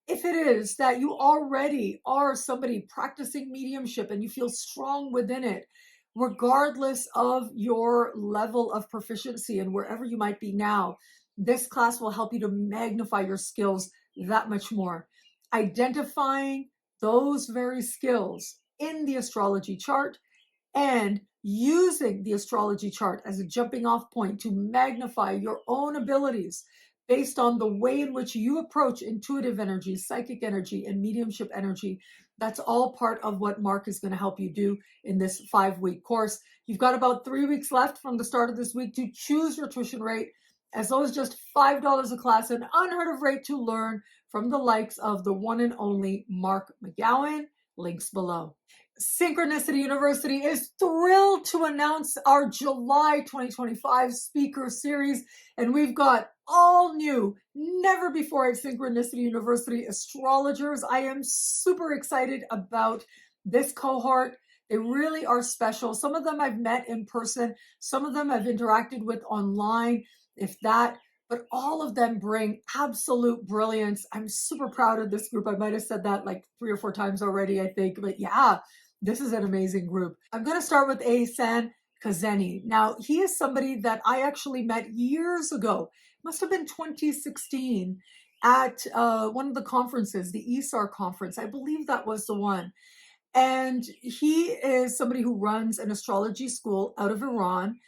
if it is that you already are somebody practicing mediumship and you feel strong within it, regardless of your level of proficiency and wherever you might be now, this class will help you to magnify your skills that much more. Identifying those very skills in the astrology chart and using the astrology chart as a jumping off point to magnify your own abilities based on the way in which you approach intuitive energy, psychic energy, and mediumship energy. That's all part of what Mark is going to help you do in this 5-week course. You've got about 3 weeks left from the start of this week to choose your tuition rate, as low as just $5 a class, an unheard of rate to learn from the likes of the one and only Mark McGowan. Links below. Synchronicity University is thrilled to announce our July 2025 speaker series, and we've got all new, never before at Synchronicity University astrologers. I am super excited about this cohort. They really are special. Some of them I've met in person, some of them I've interacted with online, if that, but all of them bring absolute brilliance. I'm super proud of this group. I might have said that like 3 or 4 times already, I think, but yeah, this is an amazing group. I'm going to start with Asan Kazeni. Now, he is somebody that I actually met years ago, must have been 2016, at one of the conferences, the ESAR conference. I believe that was the one. And he is somebody who runs an astrology school out of Iran.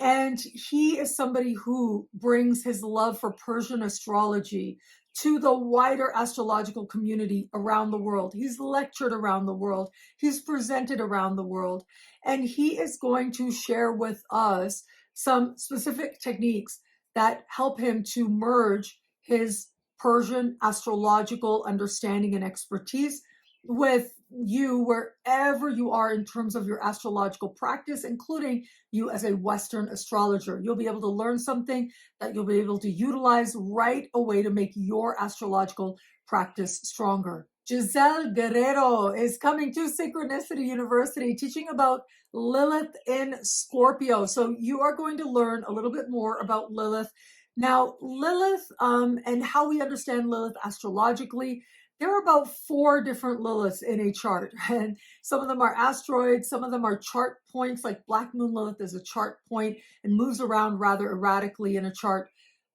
And he is somebody who brings his love for Persian astrology to the wider astrological community around the world. He's lectured around the world. He's presented around the world. And he is going to share with us some specific techniques that help him to merge his Persian astrological understanding and expertise with you wherever you are in terms of your astrological practice, including you as a Western astrologer. You'll be able to learn something that you'll be able to utilize right away to make your astrological practice stronger. Giselle Guerrero is coming to Synchronicity University teaching about Lilith in Scorpio. So you are going to learn a little bit more about Lilith. Now, Lilith and how we understand Lilith astrologically, there are about 4 different Liliths in a chart, and some of them are asteroids, some of them are chart points, like Black Moon Lilith is a chart point and moves around rather erratically in a chart.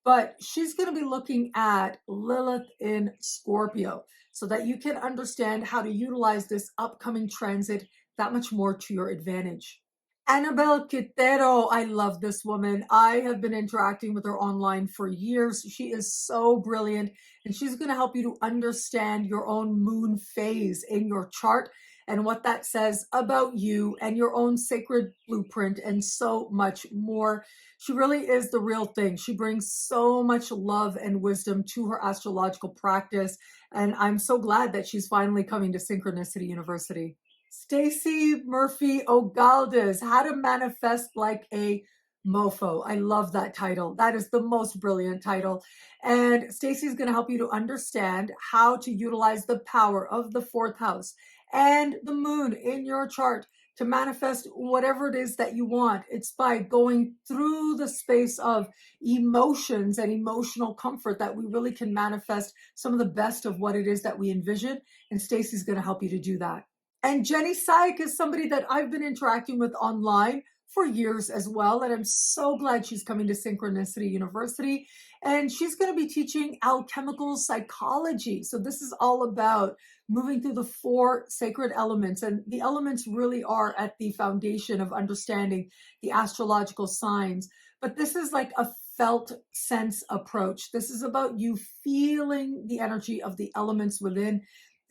But she's going to be looking at Lilith in Scorpio so that you can understand how to utilize this upcoming transit that much more to your advantage. Annabelle Quintero, I love this woman. I have been interacting with her online for years. She is so brilliant, and she's going to help you to understand your own moon phase in your chart and what that says about you and your own sacred blueprint and so much more. She really is the real thing. She brings so much love and wisdom to her astrological practice, and I'm so glad that she's finally coming to Synchronicity University. Stacey Murphy Ogaldes, How to Manifest Like a Mofo. I love that title. That is the most brilliant title. And Stacey's going to help you to understand how to utilize the power of the 4th house and the moon in your chart to manifest whatever it is that you want. It's by going through the space of emotions and emotional comfort that we really can manifest some of the best of what it is that we envision. And Stacey's going to help you to do that. And Jenny Syke is somebody that I've been interacting with online for years as well. And I'm so glad she's coming to Synchronicity University. And she's going to be teaching alchemical psychology. So this is all about moving through the 4 sacred elements. And the elements really are at the foundation of understanding the astrological signs. But this is like a felt sense approach. This is about you feeling the energy of the elements within.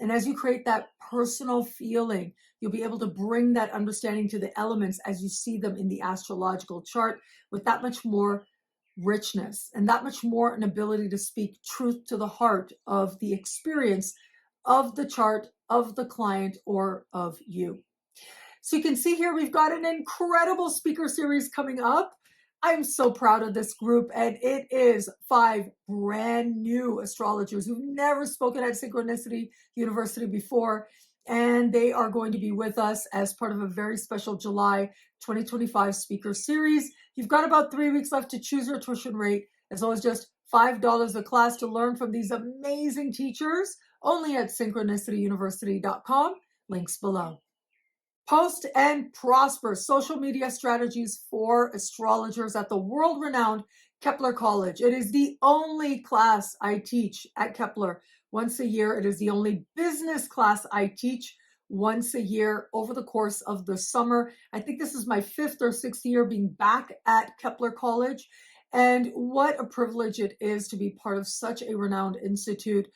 And as you create that personal feeling, you'll be able to bring that understanding to the elements as you see them in the astrological chart with that much more richness and that much more an ability to speak truth to the heart of the experience of the chart, of the client, or of you. So you can see here, we've got an incredible speaker series coming up. I'm so proud of this group, and it is 5 brand new astrologers who've never spoken at Synchronicity University before, and they are going to be with us as part of a very special July 2025 speaker series. You've got about 3 weeks left to choose your tuition rate, as well as just $5 a class to learn from these amazing teachers, only at synchronicityuniversity.com. Links below. Post and prosper social media strategies for astrologers at the world-renowned Kepler College. It is the only class I teach at Kepler once a year. It is the only business class I teach once a year over the course of the summer. I think this is my 5th or 6th year being back at Kepler College. And what a privilege it is to be part of such a renowned institute.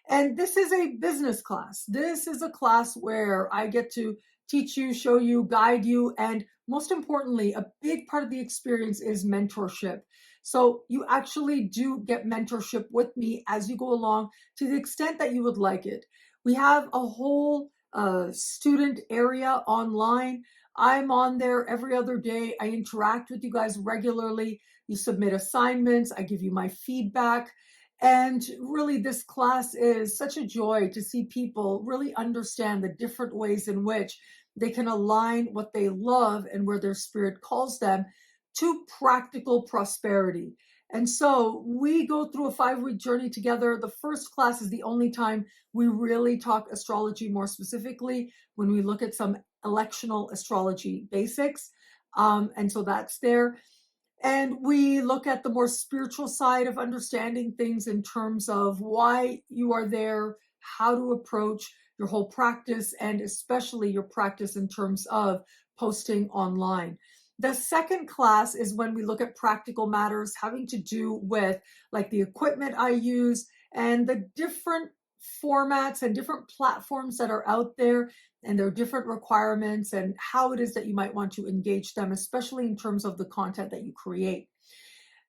And this is a business class. This is a class where I get to teach you, show you, guide you, and most importantly, a big part of the experience is mentorship. So you actually do get mentorship with me as you go along to the extent that you would like it. We have a whole student area online. I'm on there every other day. I interact with you guys regularly. You submit assignments. I give you my feedback. And really, this class is such a joy to see people really understand the different ways in which they can align what they love and where their spirit calls them to practical prosperity. And so we go through a 5-week journey together. The first class is the only time we really talk astrology more specifically, when we look at some electional astrology basics. And so that's there. And we look at the more spiritual side of understanding things in terms of why you are there, how to approach your whole practice, and especially your practice in terms of posting online. The second class is when we look at practical matters having to do with like the equipment I use and the different formats and different platforms that are out there and their different requirements and how it is that you might want to engage them, especially in terms of the content that you create.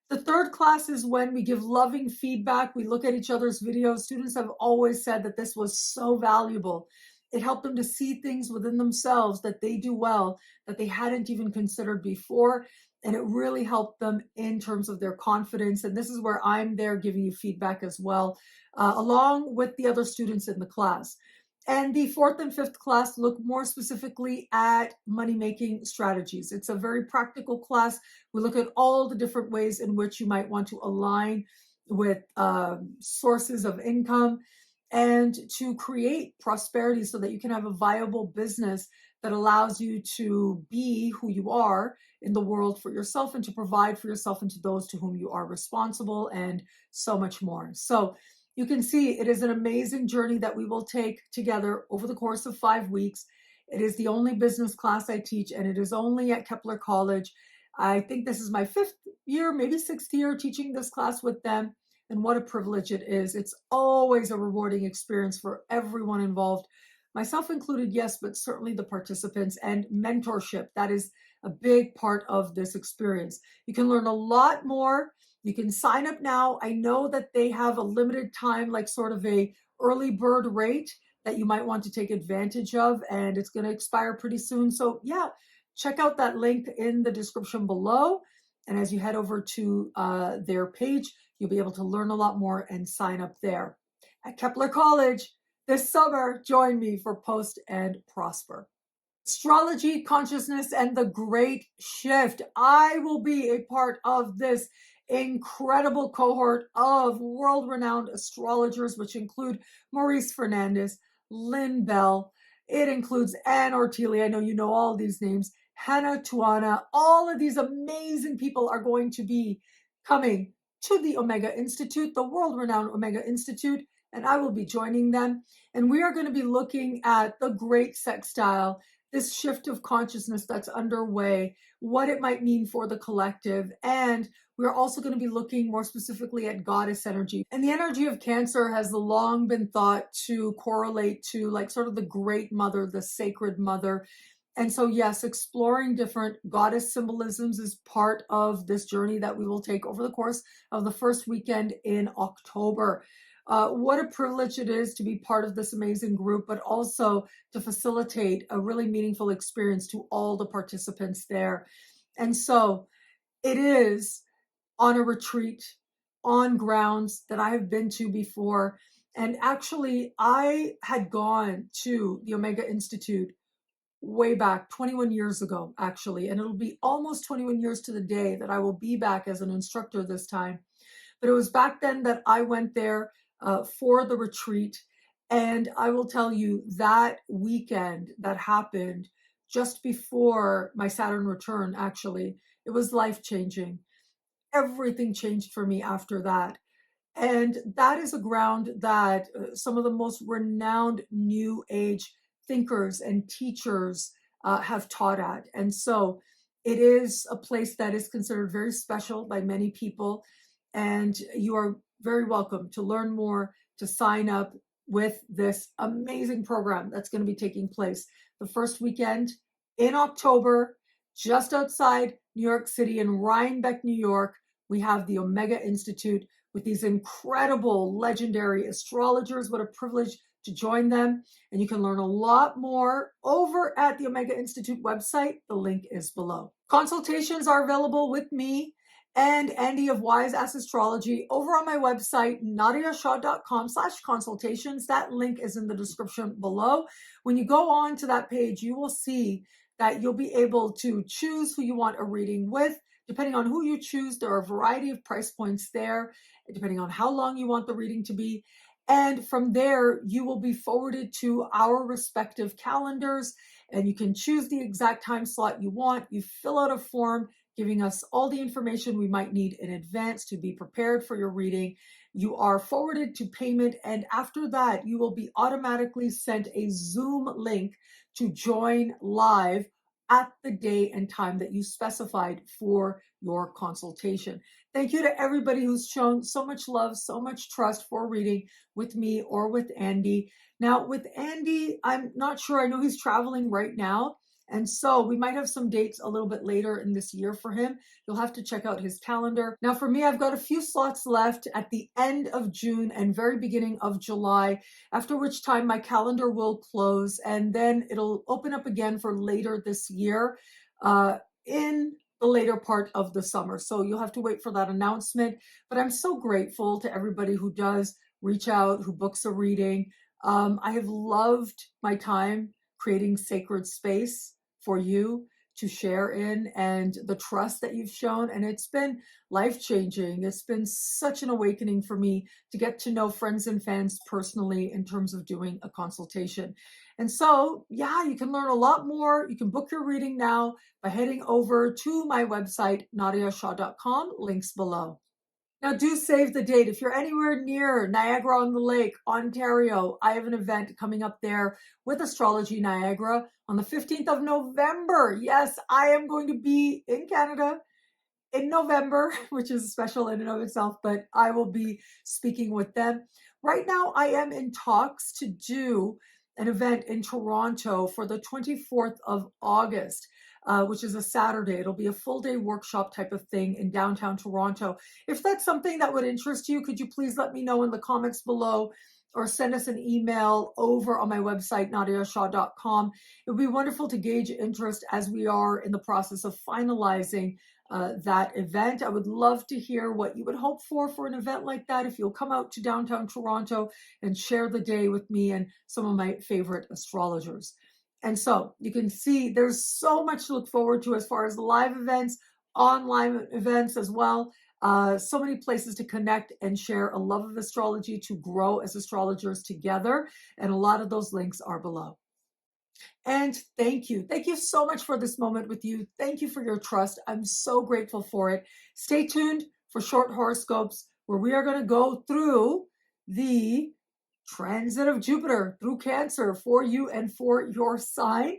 The third class is when we give loving feedback. We look at each other's videos. Students have always said that this was so valuable. It helped them to see things within themselves that they do well, that they hadn't even considered before. And it really helped them in terms of their confidence. And this is where I'm there giving you feedback as well, along with the other students in the class. And the 4th and 5th class look more specifically at money-making strategies. It's a very practical class. We look at all the different ways in which you might want to align with sources of income and to create prosperity so that you can have a viable business that allows you to be who you are in the world for yourself and to provide for yourself and to those to whom you are responsible, and so much more. So you can see it is an amazing journey that we will take together over the course of 5 weeks. It is the only business class I teach, and it is only at Kepler College. I think this is my 5th year, maybe 6th year teaching this class with them. And what a privilege it is. It's always a rewarding experience for everyone involved, myself included, yes, but certainly the participants, and mentorship. That is a big part of this experience. You can learn a lot more. You can sign up now. I know that they have a limited time, like sort of a early bird rate that you might want to take advantage of, and it's going to expire pretty soon. So yeah, check out that link in the description below. And as you head over to their page, you'll be able to learn a lot more and sign up there. At Kepler College this summer, join me for Post and Prosper. Astrology, consciousness, and the Great Shift. I will be a part of this incredible cohort of world-renowned astrologers, which include Maurice Fernandez, Lynn Bell. It includes Anne Ortelia. I know you know all these names. Hannah Tuana. All of these amazing people are going to be coming to the Omega Institute, the world-renowned Omega Institute, and I will be joining them. And we are going to be looking at the great sextile, this shift of consciousness that's underway, what it might mean for the collective. And we're also going to be looking more specifically at goddess energy. And the energy of Cancer has long been thought to correlate to like sort of the great mother, the sacred mother. And so, yes, exploring different goddess symbolisms is part of this journey that we will take over the course of the first weekend in October. What a privilege it is to be part of this amazing group, but also to facilitate a really meaningful experience to all the participants there. And so it is on a retreat on grounds that I have been to before. And actually, I had gone to the Omega Institute way back 21 years ago, actually, and it'll be almost 21 years to the day that I will be back as an instructor this time. But it was back then that I went there for the retreat. And I will tell you that weekend that happened just before my Saturn return, actually, it was life-changing. Everything changed for me after that. And that is a ground that some of the most renowned New Age thinkers and teachers have taught at. And so it is a place that is considered very special by many people. And you are very welcome to learn more, to sign up with this amazing program that's going to be taking place the first weekend in October, just outside New York City in Rhinebeck, New York. We have the Omega Institute with these incredible, legendary astrologers. What a privilege to join them. And you can learn a lot more over at the Omega Institute website. The link is below. Consultations are available with me and Andy of Wise Ass Astrology over on my website, nadiyashah.com/consultations. That link is in the description below. When you go on to that page, you will see that you'll be able to choose who you want a reading with. Depending on who you choose, there are a variety of price points there, depending on how long you want the reading to be. And from there, you will be forwarded to our respective calendars, and you can choose the exact time slot you want. You fill out a form giving us all the information we might need in advance to be prepared for your reading. You are forwarded to payment, and after that, you will be automatically sent a Zoom link to join live at the day and time that you specified for your consultation. Thank you to everybody who's shown so much love, so much trust for reading with me or with Andy. Now, with Andy, I'm not sure. I know he's traveling right now. And so we might have some dates a little bit later in this year for him. You'll have to check out his calendar. Now, for me, I've got a few slots left at the end of June and very beginning of July, after which time my calendar will close, and then it'll open up again for later this year in the later part of the summer. So you'll have to wait for that announcement. But I'm so grateful to everybody who does reach out, who books a reading. I have loved my time creating sacred space for you to share in, and the trust that you've shown. And it's been life-changing. It's been such an awakening for me to get to know friends and fans personally in terms of doing a consultation. And so, yeah, you can learn a lot more. You can book your reading now by heading over to my website, nadiyashah.com, links below. Now, do save the date. If you're anywhere near Niagara-on-the-Lake, Ontario, I have an event coming up there with Astrology Niagara on the 15th of November. Yes, I am going to be in Canada in November, which is special in and of itself, but I will be speaking with them. Right now, I am in talks to do an event in Toronto for the 24th of August. Which is a Saturday. It'll be a full day workshop type of thing in downtown Toronto. If that's something that would interest you, could you please let me know in the comments below or send us an email over on my website, nadiyashah.com. It would be wonderful to gauge interest as we are in the process of finalizing that event. I would love to hear what you would hope for an event like that. If you'll come out to downtown Toronto and share the day with me and some of my favorite astrologers. And so you can see there's so much to look forward to as far as live events, online events as well. So many places to connect and share a love of astrology, to grow as astrologers together. And a lot of those links are below. And thank you. Thank you so much for this moment with you. Thank you for your trust. I'm so grateful for it. Stay tuned for short horoscopes where we are going to go through the transit of Jupiter through Cancer for you and for your sign.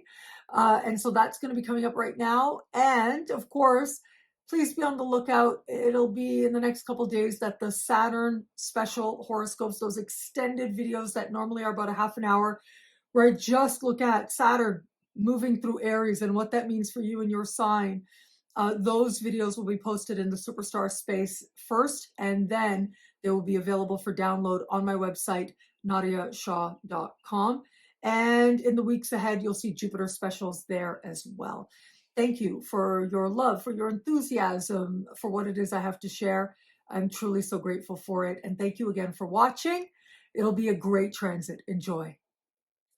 And so that's going to be coming up right now. And of course, please be on the lookout. It'll be in the next couple of days that the Saturn special horoscopes, those extended videos that normally are about a half an hour, where I just look at Saturn moving through Aries and what that means for you and your sign. Those videos will be posted in the Superstar space first, and then they will be available for download on my website, nadiyashah.com. And in the weeks ahead, you'll see Jupiter specials there as well. Thank you for your love, for your enthusiasm, for what it is I have to share. I'm truly so grateful for it. And thank you again for watching. It'll be a great transit. Enjoy.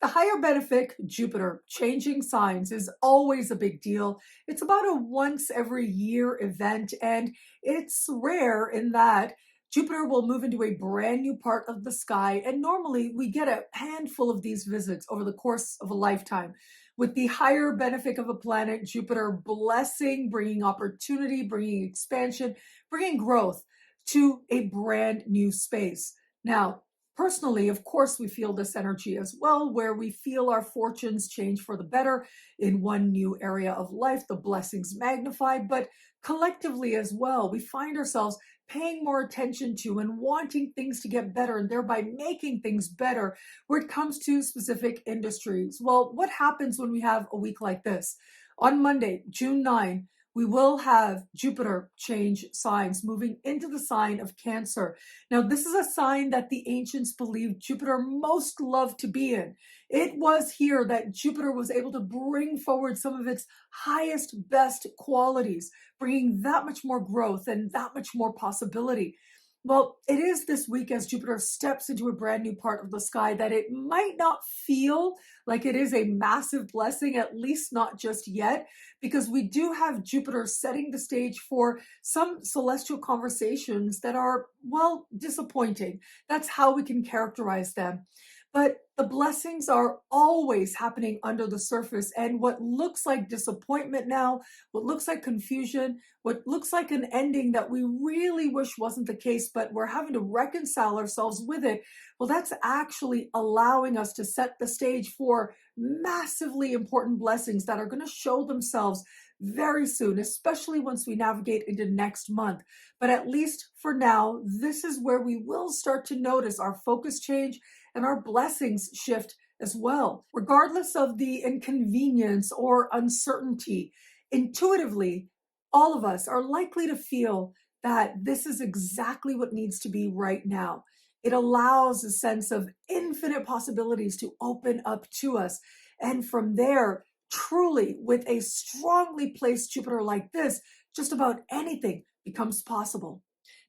The higher benefic Jupiter changing signs is always a big deal. It's about a once every year event, and it's rare in that Jupiter will move into a brand new part of the sky. And normally we get a handful of these visits over the course of a lifetime. With the higher benefic of a planet, Jupiter blessing, bringing opportunity, bringing expansion, bringing growth to a brand new space. Now, personally, of course, we feel this energy as well, where we feel our fortunes change for the better in one new area of life, the blessings magnified, but collectively as well, we find ourselves paying more attention to and wanting things to get better and thereby making things better where it comes to specific industries. Well, what happens when we have a week like this? On Monday, June 9, we will have Jupiter change signs, moving into the sign of Cancer. Now, this is a sign that the ancients believed Jupiter most loved to be in. It was here that Jupiter was able to bring forward some of its highest, best qualities, bringing that much more growth and that much more possibility. Well, it is this week as Jupiter steps into a brand new part of the sky that it might not feel like it is a massive blessing, at least not just yet, because we do have Jupiter setting the stage for some celestial conversations that are, well, disappointing. That's how we can characterize them. But the blessings are always happening under the surface. And what looks like disappointment now, what looks like confusion, what looks like an ending that we really wish wasn't the case, but we're having to reconcile ourselves with it, well, that's actually allowing us to set the stage for massively important blessings that are going to show themselves very soon, especially once we navigate into next month. But at least for now, this is where we will start to notice our focus change and our blessings shift as well. Regardless of the inconvenience or uncertainty, intuitively, all of us are likely to feel that this is exactly what needs to be right now. It allows a sense of infinite possibilities to open up to us. And from there, truly, with a strongly placed Jupiter like this, just about anything becomes possible.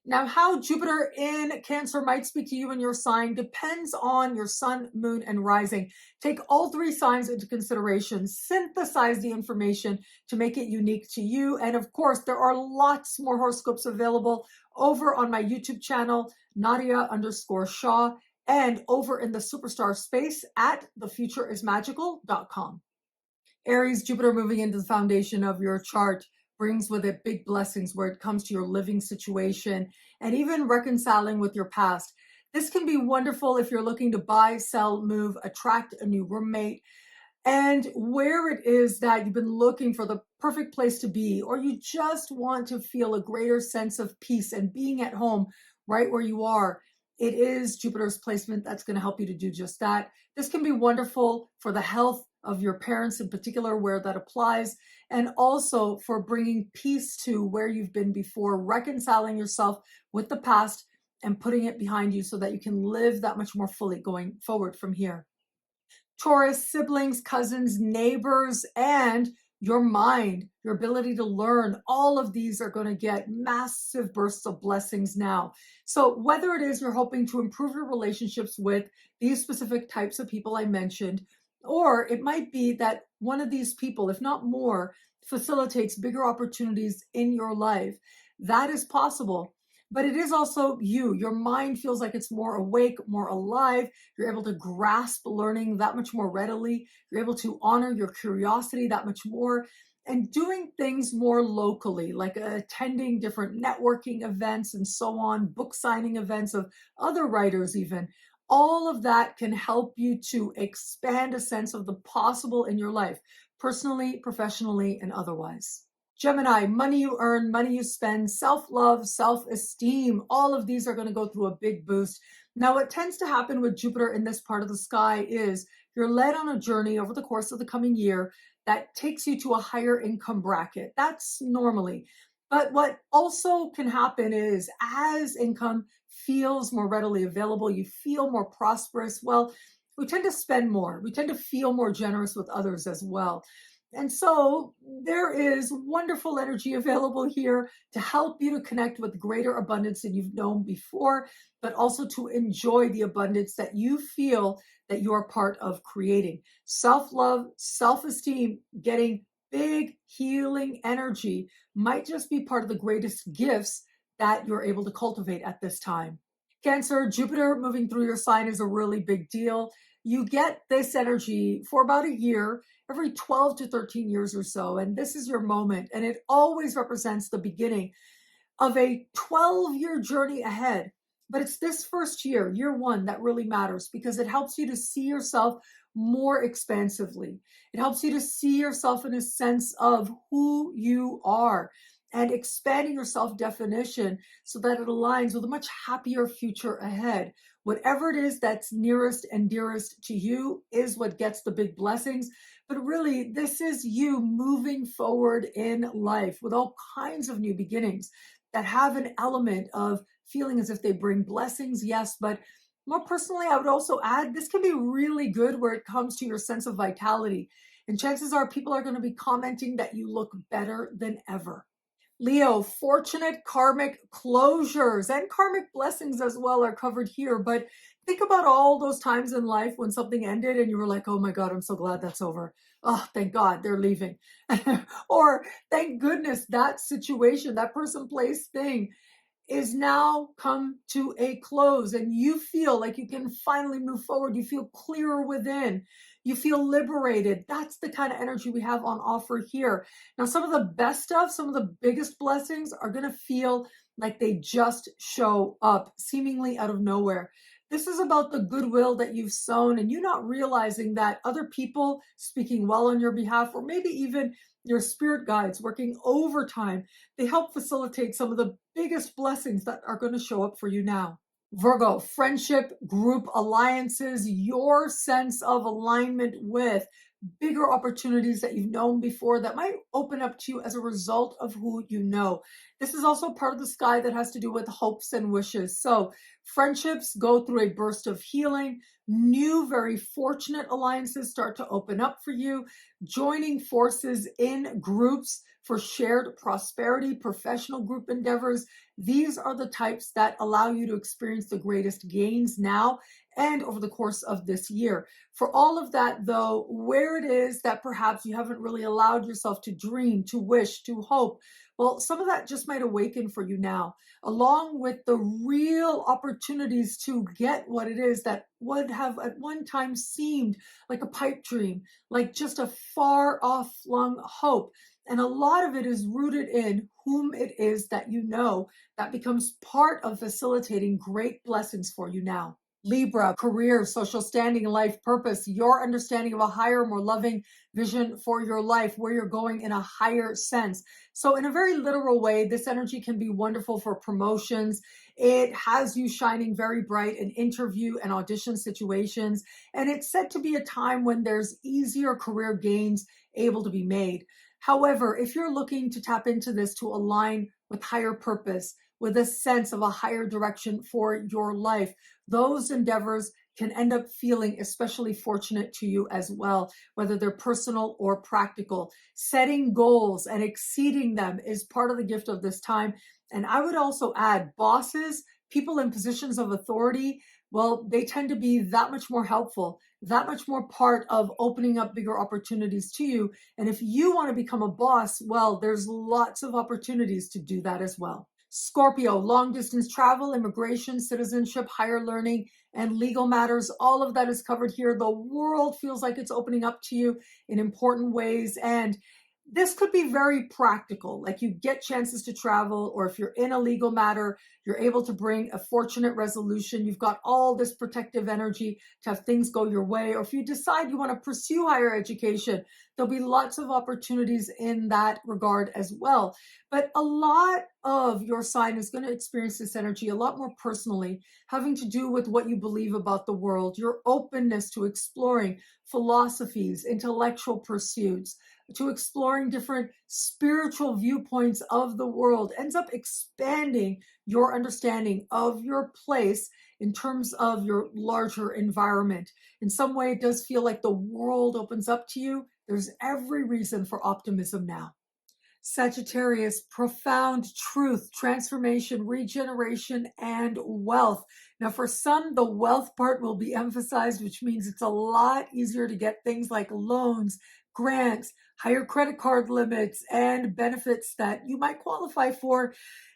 Now, how Jupiter in Cancer might speak to you and your sign depends on your sun, moon, and rising. Take all three signs into consideration, synthesize the information to make it unique to you. And of course, there are lots more horoscopes available over on my YouTube channel, Nadiya_Shah, and over in the Superstar space at thefutureismagical.com. Aries, Jupiter moving into the foundation of your chart brings with it big blessings where it comes to your living situation and even reconciling with your past. This can be wonderful if you're looking to buy, sell, move, attract a new roommate, and where it is that you've been looking for the perfect place to be, or you just want to feel a greater sense of peace and being at home right where you are. It is Jupiter's placement that's going to help you to do just that. This can be wonderful for the health of your parents in particular, where that applies, and also for bringing peace to where you've been before, reconciling yourself with the past and putting it behind you so that you can live that much more fully going forward from here. Taurus, siblings, cousins, neighbors, and your mind, your ability to learn, all of these are going to get massive bursts of blessings now. So whether it is you're hoping to improve your relationships with these specific types of people I mentioned, or it might be that one of these people, if not more, facilitates bigger opportunities in your life, that is possible. but it is also you. Your mind feels like it's more awake, more alive. You're able to grasp learning that much more readily. You're able to honor your curiosity that much more, and doing things more locally, like attending different networking events and so on, book signing events of other writers, even. All of that can help you to expand a sense of the possible in your life, personally, professionally, and otherwise. Gemini, money you earn, money you spend, self-love, self-esteem, all of these are going to go through a big boost. Now, what tends to happen with Jupiter in this part of the sky is you're led on a journey over the course of the coming year that takes you to a higher income bracket. That's normally. But what also can happen is as income feels more readily available, you feel more prosperous. Well, we tend to spend more. We tend to feel more generous with others as well. And so there is wonderful energy available here to help you to connect with greater abundance than you've known before, but also to enjoy the abundance that you feel that you are part of creating. Self-love, self-esteem, getting big healing energy might just be part of the greatest gifts that you're able to cultivate at this time. Cancer, Jupiter moving through your sign is a really big deal. You get this energy for about a year, every 12 to 13 years or so. And this is your moment. And it always represents the beginning of a 12-year journey ahead. But it's this first year, year one, that really matters because it helps you to see yourself more expansively. It helps you to see yourself in a sense of who you are and expanding your self-definition so that it aligns with a much happier future ahead. Whatever it is that's nearest and dearest to you is what gets the big blessings. But really, this is you moving forward in life with all kinds of new beginnings that have an element of feeling as if they bring blessings, yes, but more personally, I would also add this can be really good where it comes to your sense of vitality. And chances are people are going to be commenting that you look better than ever. Leo, fortunate karmic closures and karmic blessings as well are covered here. But think about all those times in life when something ended and you were like, oh my God, I'm so glad that's over. Oh, thank God they're leaving. Or thank goodness that situation, that person, place, thing is now come to a close and you feel like you can finally move forward. You feel clearer within. You feel liberated. That's the kind of energy we have on offer here. Now, some of the best stuff, some of the biggest blessings are going to feel like they just show up seemingly out of nowhere. This is about the goodwill that you've sown and you not realizing that other people speaking well on your behalf, or maybe even your spirit guides working overtime, they help facilitate some of the biggest blessings that are going to show up for you now. Virgo, friendship, group alliances, your sense of alignment with bigger opportunities that you've known before that might open up to you as a result of who you know. This is also part of the sky that has to do with hopes and wishes. So friendships go through a burst of healing. New, very fortunate alliances start to open up for you. Joining forces in groups for shared prosperity, professional group endeavors. These are the types that allow you to experience the greatest gains now and over the course of this year. For all of that, though, where it is that perhaps you haven't really allowed yourself to dream, to wish, to hope, well, some of that just might awaken for you now, along with the real opportunities to get what it is that would have at one time seemed like a pipe dream, like just a far off flung hope. And a lot of it is rooted in whom it is that you know that becomes part of facilitating great blessings for you now. Libra, career, social standing, life purpose, your understanding of a higher, more loving vision for your life, where you're going in a higher sense. So in a very literal way, this energy can be wonderful for promotions. It has you shining very bright in interview and audition situations. And it's said to be a time when there's easier career gains able to be made. However, if you're looking to tap into this to align with higher purpose, with a sense of a higher direction for your life, those endeavors can end up feeling especially fortunate to you as well, whether they're personal or practical. Setting goals and exceeding them is part of the gift of this time. And I would also add bosses, people in positions of authority, well, they tend to be that much more helpful, that much more part of opening up bigger opportunities to you. And if you want to become a boss, well, there's lots of opportunities to do that as well. Scorpio, long distance travel, immigration, citizenship, higher learning, and legal matters. All of that is covered here. The world feels like it's opening up to you in important ways. And this could be very practical, like you get chances to travel, or if you're in a legal matter, you're able to bring a fortunate resolution. You've got all this protective energy to have things go your way. Or if you decide you want to pursue higher education, there'll be lots of opportunities in that regard as well. But a lot of your sign is going to experience this energy a lot more personally, having to do with what you believe about the world, your openness to exploring philosophies, intellectual pursuits, to exploring different spiritual viewpoints of the world ends up expanding your understanding of your place in terms of your larger environment. In some way, it does feel like the world opens up to you. There's every reason for optimism now. Sagittarius, profound truth, transformation, regeneration, and wealth. Now, for some, the wealth part will be emphasized, which means it's a lot easier to get things like loans, grants, higher credit card limits, and benefits that you might qualify for.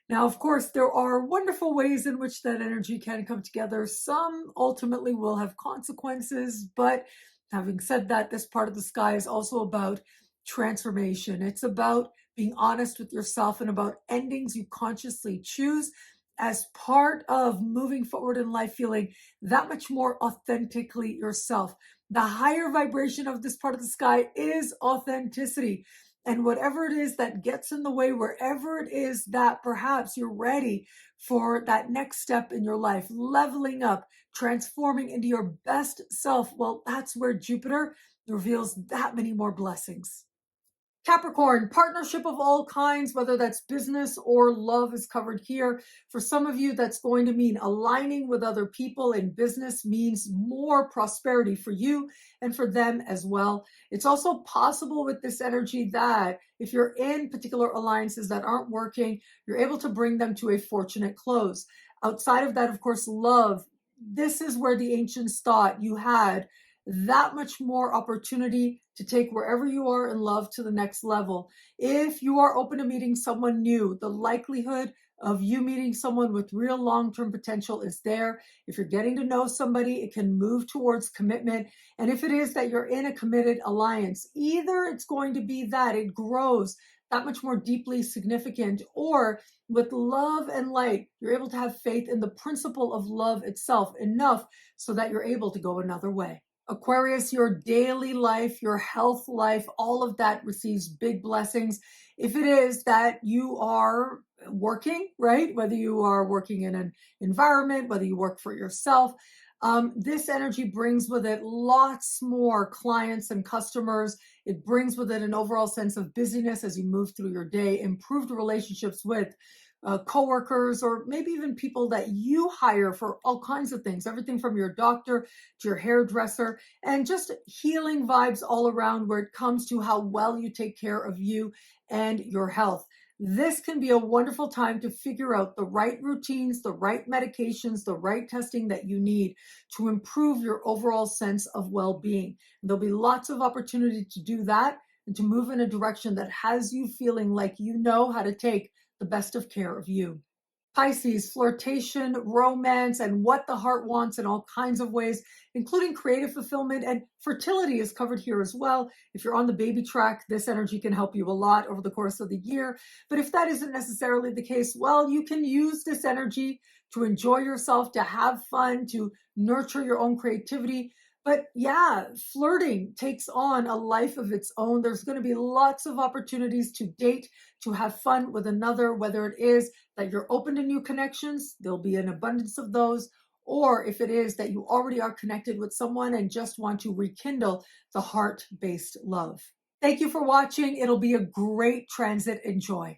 Now, of course, there are wonderful ways in which that energy can come together. Some ultimately will have consequences, but having said that, this part of the sky is also about transformation. It's about being honest with yourself and about endings you consciously choose as part of moving forward in life, feeling that much more authentically yourself. The higher vibration of this part of the sky is authenticity. And whatever it is that gets in the way, wherever it is that perhaps you're ready for that next step in your life, leveling up, transforming into your best self, well, that's where Jupiter reveals that many more blessings. Capricorn, partnership of all kinds, whether that's business or love, is covered here. For some of you, that's going to mean aligning with other people in business means more prosperity for you and for them as well. It's also possible with this energy that if you're in particular alliances that aren't working, you're able to bring them to a fortunate close. Outside of that, of course, love. This is where the ancients thought you had that much more opportunity to take wherever you are in love to the next level. If you are open to meeting someone new, the likelihood of you meeting someone with real long-term potential is there. If you're getting to know somebody, it can move towards commitment. And if it is that you're in a committed alliance, either it's going to be that it grows that much more deeply significant, or with love and light, you're able to have faith in the principle of love itself enough so that you're able to go another way. Aquarius, your daily life, your health life, all of that receives big blessings. If it is that you are working, right? Whether you are working in an environment, whether you work for yourself, this energy brings with it lots more clients and customers. It brings with it an overall sense of busyness as you move through your day, improved relationships with coworkers, or maybe even people that you hire for all kinds of things, everything from your doctor to your hairdresser, and just healing vibes all around where it comes to how well you take care of you and your health. This can be a wonderful time to figure out the right routines, the right medications, the right testing that you need to improve your overall sense of well-being. There'll be lots of opportunity to do that and to move in a direction that has you feeling like you know how to take the best of care of you. Pisces, flirtation, romance, and what the heart wants in all kinds of ways, including creative fulfillment, and fertility is covered here as well. If you're on the baby track, this energy can help you a lot over the course of the year. But if that isn't necessarily the case, well, you can use this energy to enjoy yourself, to have fun, to nurture your own creativity. But yeah, flirting takes on a life of its own. There's going to be lots of opportunities to date, to have fun with another, whether it is that you're open to new connections, there'll be an abundance of those, or if it is that you already are connected with someone and just want to rekindle the heart-based love. Thank you for watching. It'll be a great transit. Enjoy.